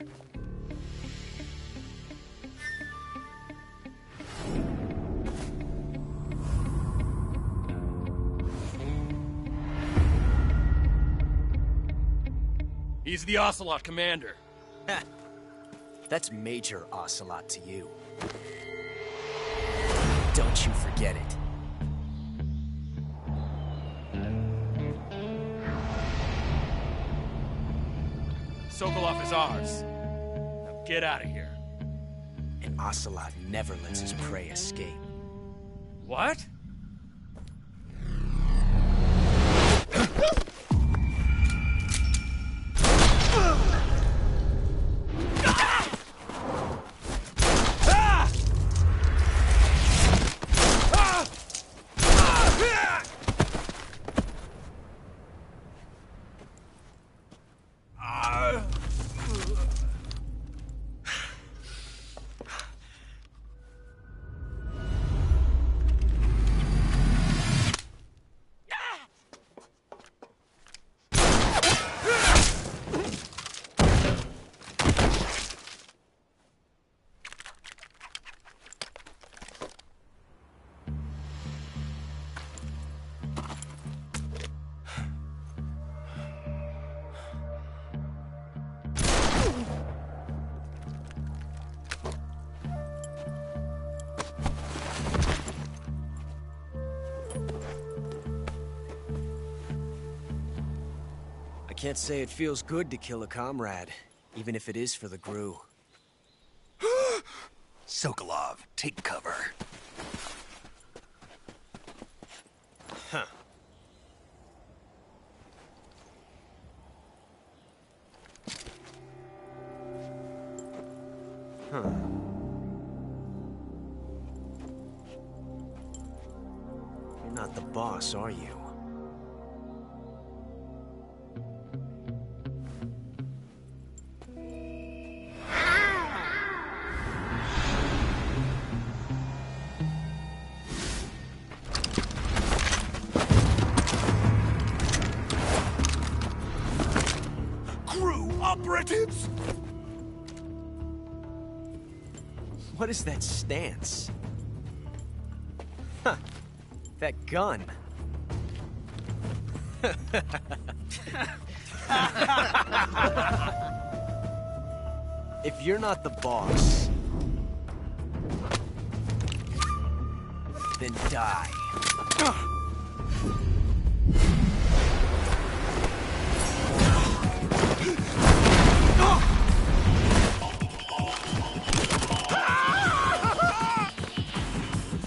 He's the Ocelot commander. Ha. That's Major Ocelot to you. Don't you forget it. Sokolov is ours. Now get out of here. And Ocelot never lets his prey escape. What? Can't say it feels good to kill a comrade, even if it is for the GRU. Sokolov, take cover. Huh. Huh. You're not the boss, are you? Operatives? What is that stance? Huh. That gun. If you're not the boss, then die.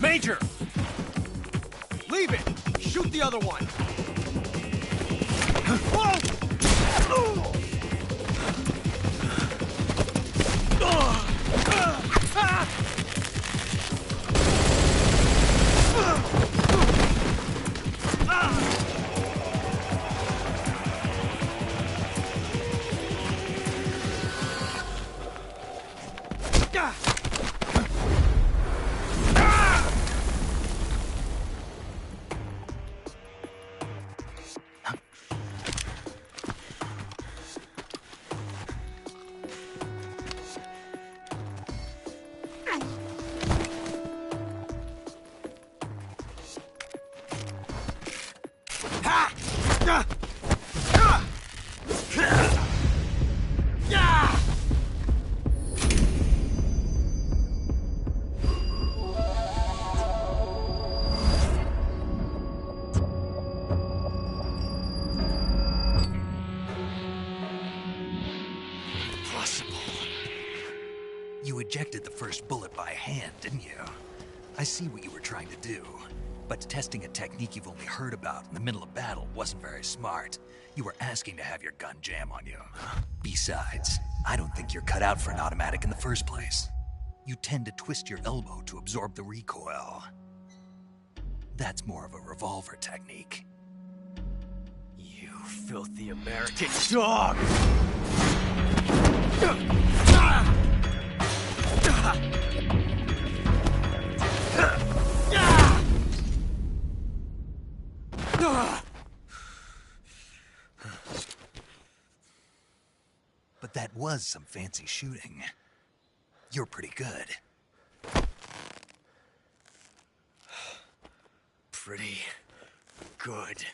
Major! Leave it! Shoot the other one! You ejected the first bullet by hand, didn't you? I see what you were trying to do. But testing a technique you've only heard about in the middle of battle wasn't very smart. You were asking to have your gun jam on you. Besides, I don't think you're cut out for an automatic in the first place. You tend to twist your elbow to absorb the recoil. That's more of a revolver technique. You filthy American dog! But that was some fancy shooting. You're pretty good. Pretty good.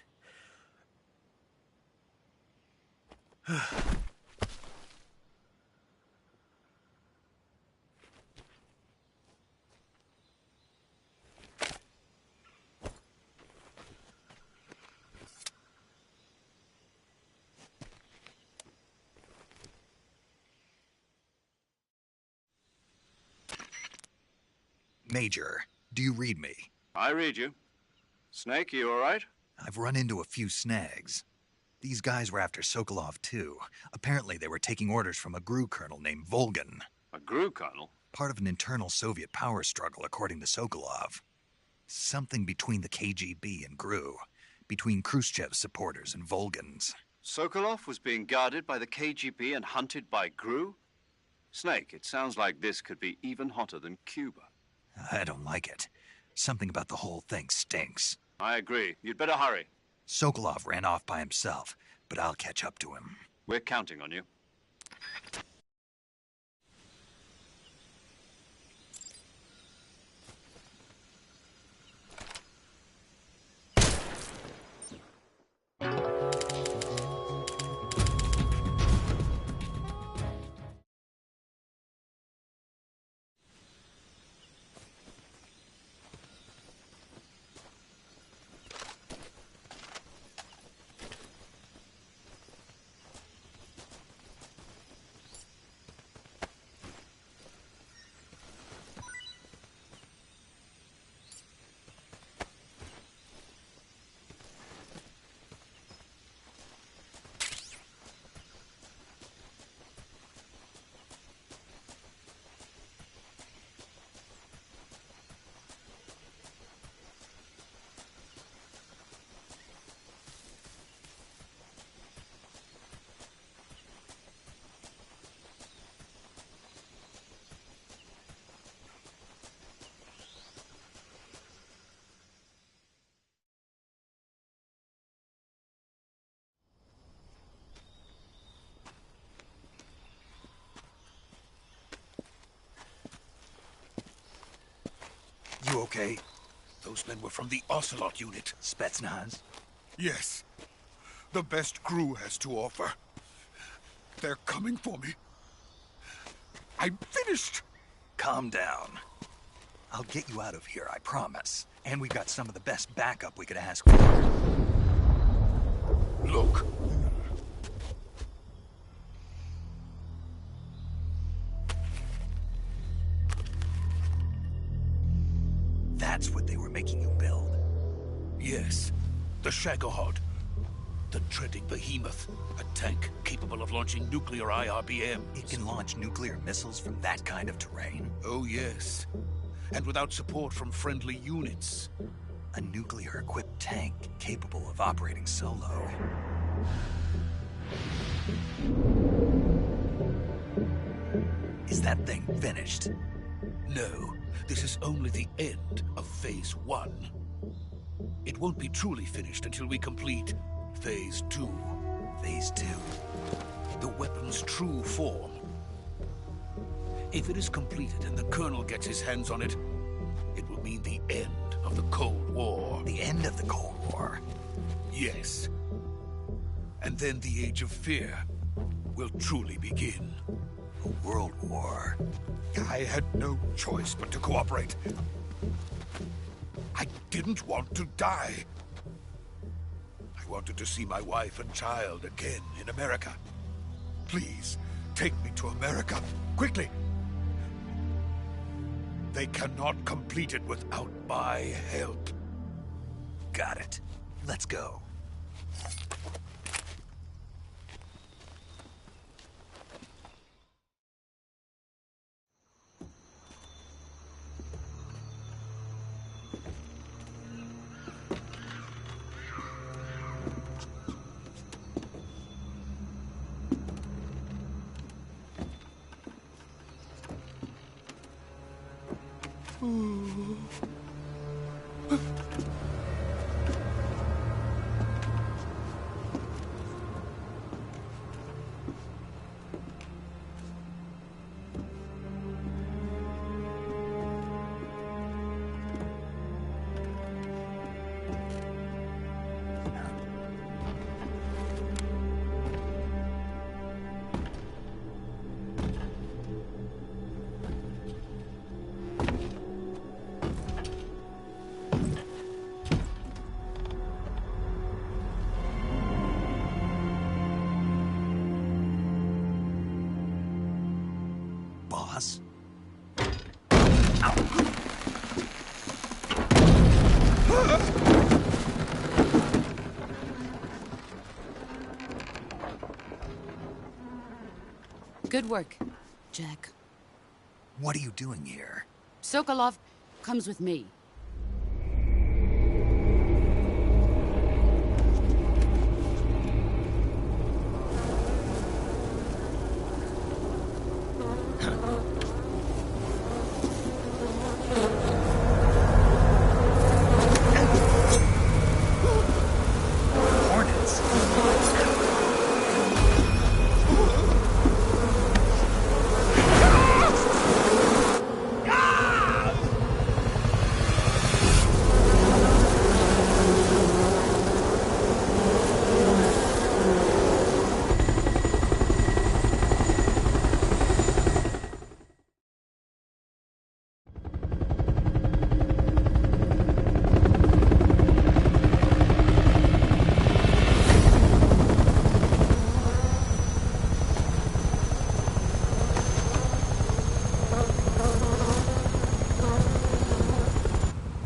Major, do you read me? I read you. Snake, you all right? I've run into a few snags. These guys were after Sokolov, too. Apparently they were taking orders from a GRU colonel named Volgan. A GRU colonel? Part of an internal Soviet power struggle, according to Sokolov. Something between the KGB and GRU. Between Khrushchev's supporters and Volgan's. Sokolov was being guarded by the KGB and hunted by GRU? Snake, it sounds like this could be even hotter than Cuba. I don't like it. Something about the whole thing stinks. I agree. You'd better hurry. Sokolov ran off by himself, but I'll catch up to him. We're counting on you. You okay? Those men were from the Ocelot unit. Spetsnaz? Yes. The best crew has to offer. They're coming for me. I'm finished. Calm down. I'll get you out of here, I promise. And we've got some of the best backup we could ask for. Look. That's what they were making you build? Yes. The Shagohod. The dreaded behemoth. A tank capable of launching nuclear IRBMs. It can launch nuclear missiles from that kind of terrain? Oh, yes. And without support from friendly units. A nuclear-equipped tank capable of operating solo. Is that thing finished? No. This is only the end of Phase 1. It won't be truly finished until we complete Phase 2. Phase 2? The weapon's true form. If it is completed and the Colonel gets his hands on it, it will mean the end of the Cold War. The end of the Cold War? Yes. And then the Age of Fear will truly begin. A world war? I had no choice but to cooperate. I didn't want to die. I wanted to see my wife and child again in America. Please, take me to America, quickly. They cannot complete it without my help. Got it. Let's go. Boss? Good work, Jack. What are you doing here? Sokolov comes with me.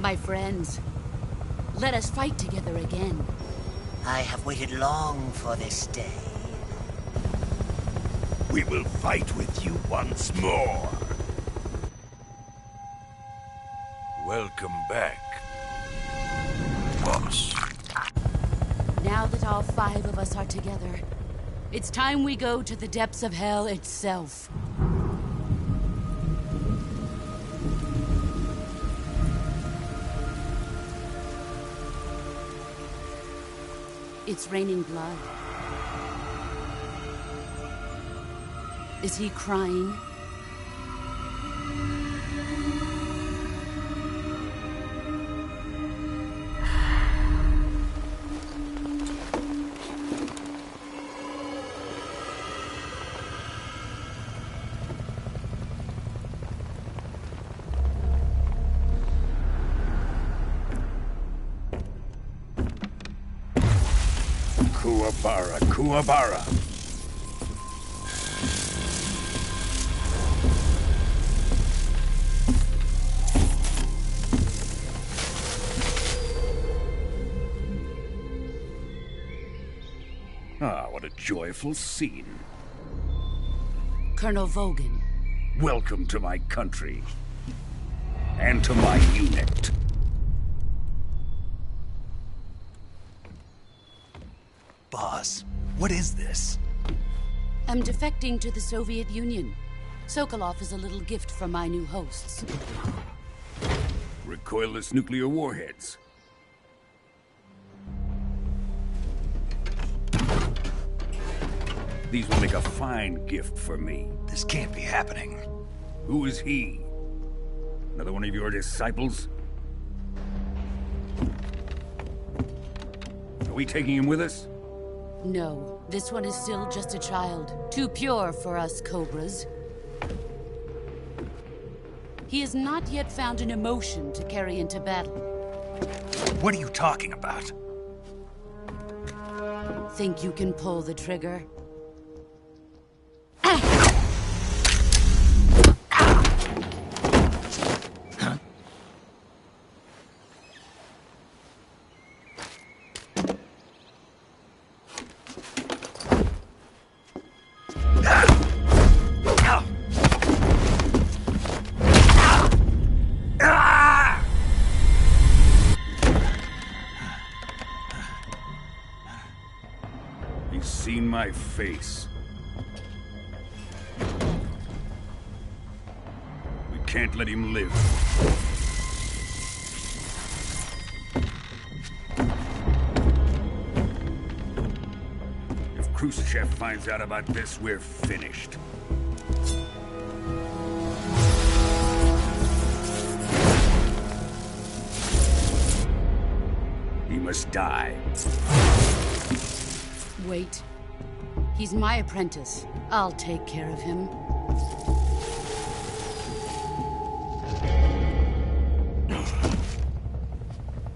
My friends, let us fight together again. I have waited long for this day. We will fight with you once more. Welcome back, boss. Now that all 5 of us are together, it's time we go to the depths of hell itself. It's raining blood. Is he crying? Kuwabara, Kuwabara. Ah, what a joyful scene. Colonel Vogan. Welcome to my country. And to my unit. Boss, what is this? I'm defecting to the Soviet Union. Sokolov is a little gift from my new hosts. Recoilless nuclear warheads. These will make a fine gift for me. This can't be happening. Who is he? Another one of your disciples? Are we taking him with us? No, this one is still just a child. Too pure for us Cobras. He has not yet found an emotion to carry into battle. What are you talking about? Think you can pull the trigger? He's seen my face. We can't let him live. If Khrushchev finds out about this, we're finished. He must die. Wait. He's my apprentice. I'll take care of him.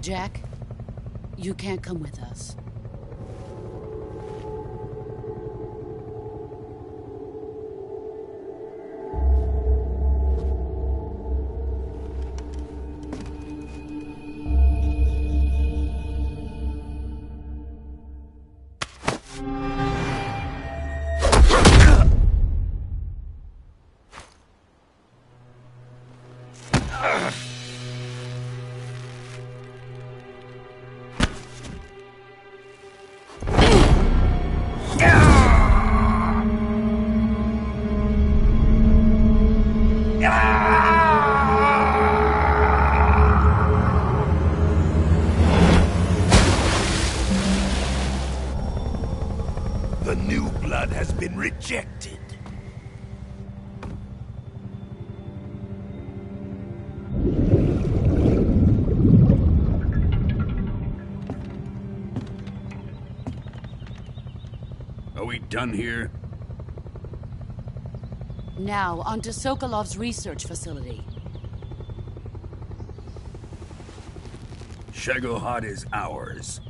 Jack, you can't come with us. The new blood has been rejected. Are we done here? Now, onto Sokolov's research facility. Shagohod is ours.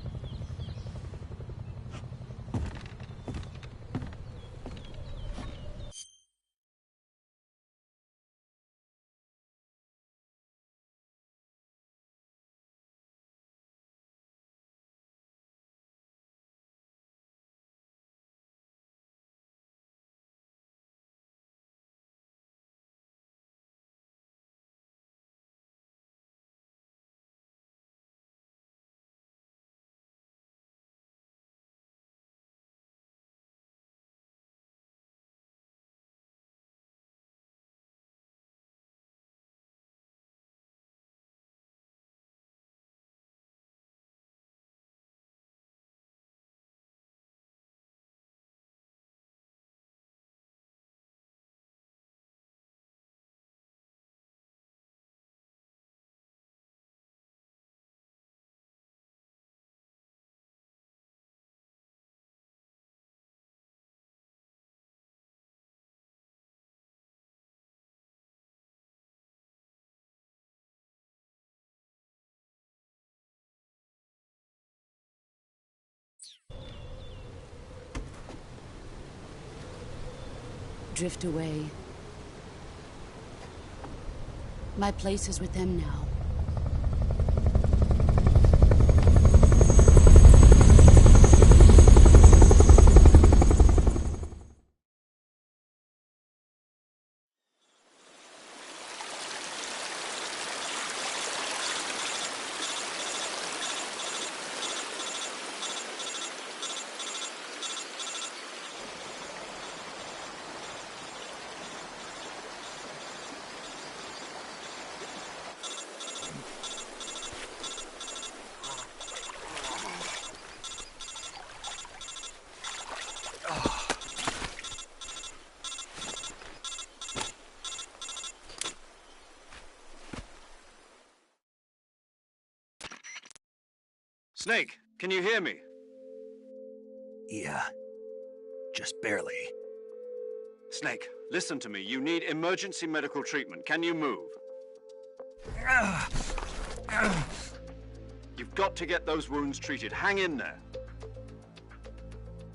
drift away. My place is with them now. Snake, can you hear me? Yeah. Just barely. Snake, listen to me. You need emergency medical treatment. Can you move? You've got to get those wounds treated. Hang in there.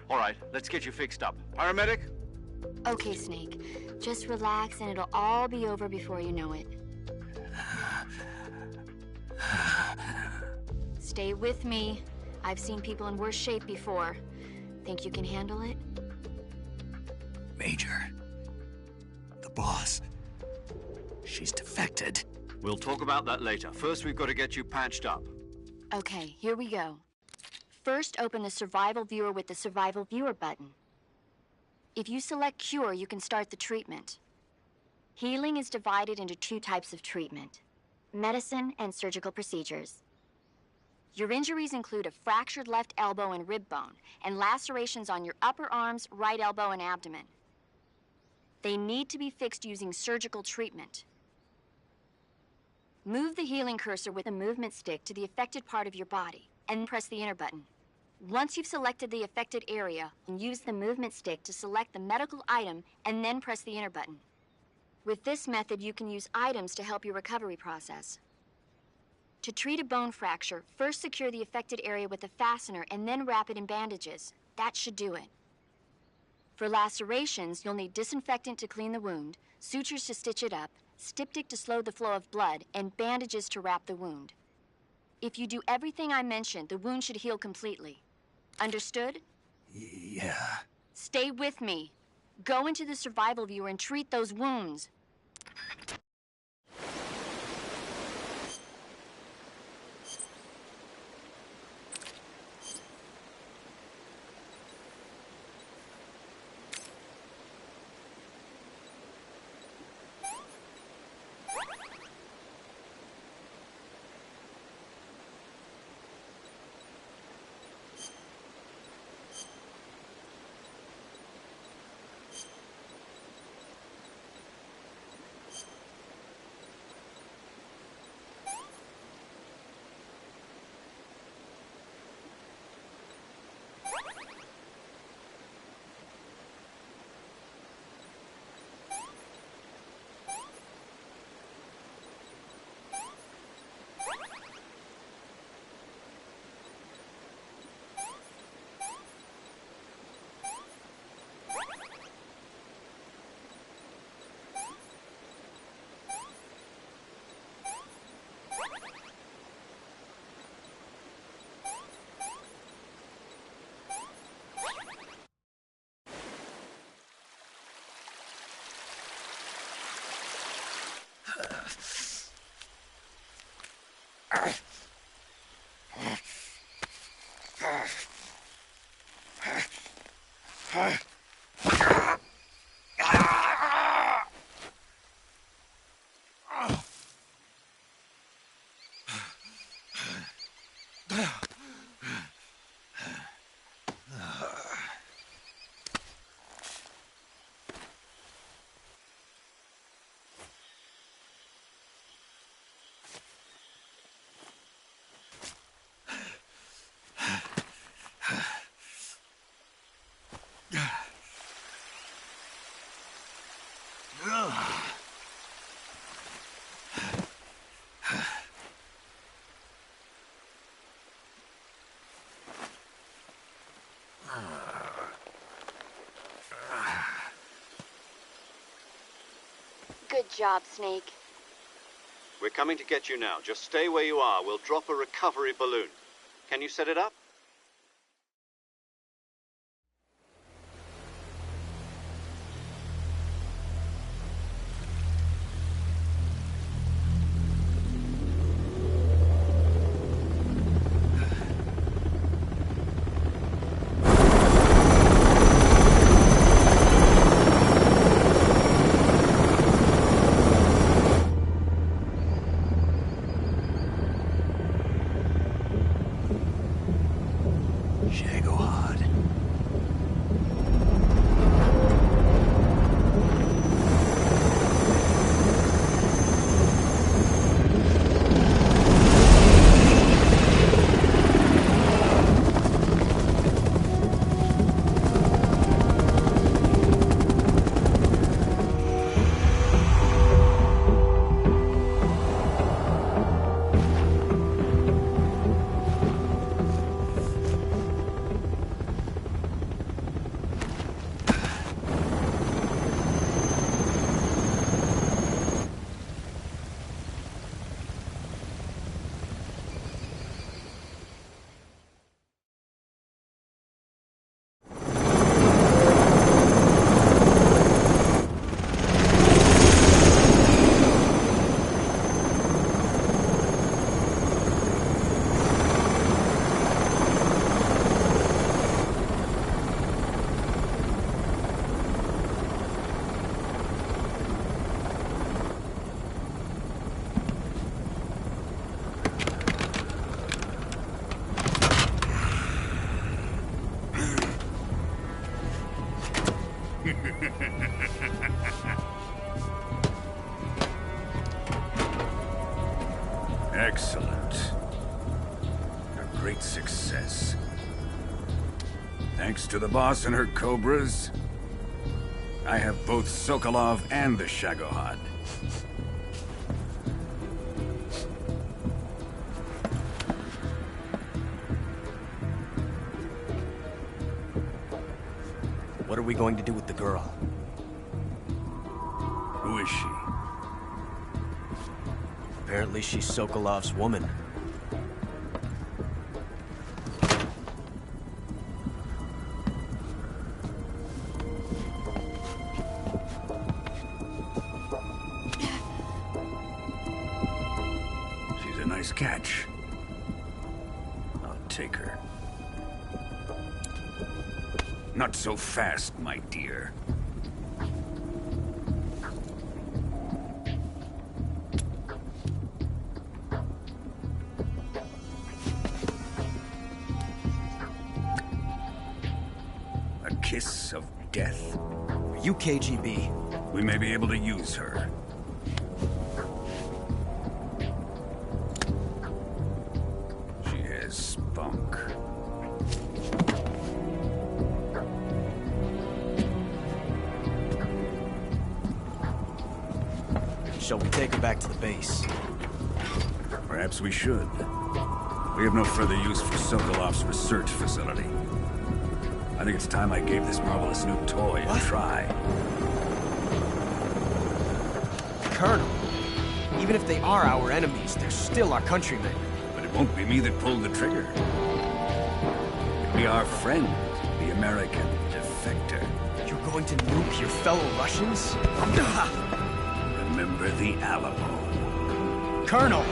All right, let's get you fixed up. Paramedic? Okay, Snake. Just relax and it'll all be over before you know it. Stay with me. I've seen people in worse shape before. Think you can handle it? Major. The boss. She's defected. We'll talk about that later. First, we've got to get you patched up. Okay, here we go. First, open the Survival Viewer with the Survival Viewer button. If you select Cure, you can start the treatment. Healing is divided into 2 types of treatment: medicine and surgical procedures. Your injuries include a fractured left elbow and rib bone, and lacerations on your upper arms, right elbow, and abdomen. They need to be fixed using surgical treatment. Move the healing cursor with a movement stick to the affected part of your body, and press the enter button. Once you've selected the affected area, use the movement stick to select the medical item, and then press the enter button. With this method, you can use items to help your recovery process. To treat a bone fracture, first secure the affected area with a fastener and then wrap it in bandages. That should do it. For lacerations, you'll need disinfectant to clean the wound, sutures to stitch it up, styptic to slow the flow of blood, and bandages to wrap the wound. If you do everything I mentioned, the wound should heal completely. Understood? Yeah. Stay with me. Go into the Survival Viewer and treat those wounds. Good job, Snake. We're coming to get you now. Just stay where you are. We'll drop a recovery balloon. Can you set it up? Excellent. A great success. Thanks to the boss and her cobras, I have both Sokolov and the Shagohod. What are we going to do with the girl? Who is she? Apparently she's Sokolov's woman. She's a nice catch. I'll take her. Not so fast, my dear. A kiss of death? Are you KGB? We may be able to use her. She has spunk. Shall we take her back to the base? Perhaps we should. We have no further use for Sokolov's research facility. I think it's time I gave this marvelous new toy a try. Colonel, even if they are our enemies, they're still our countrymen. But it won't be me that pulled the trigger. It'll be our friend, the American defector. You're going to nuke your fellow Russians? Remember the Alamo. Colonel!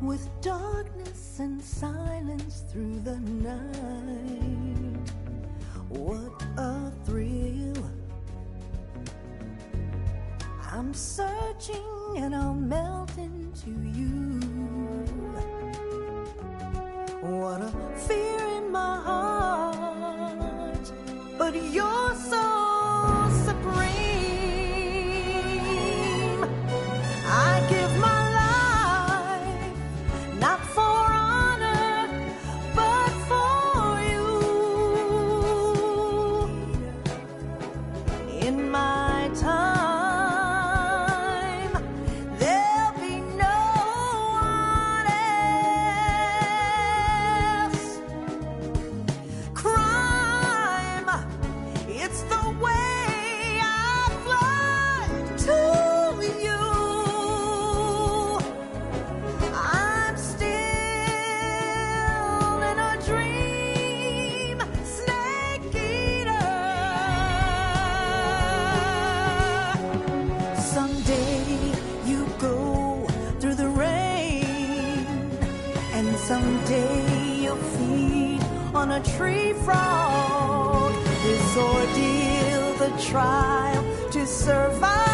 with darkness and silence through the night. What a thrill. I'm searching and I'll melt into you. What a fear in my heart, but you're so supreme. I give my life, not for honor, but for you. In my time, there'll be no one else. Crime, it's the way I fly to you. I'm still in a dream, snake eater. Someday you go through the rain, and someday you'll feed on a tree frog. This ordeal, the trial to survive.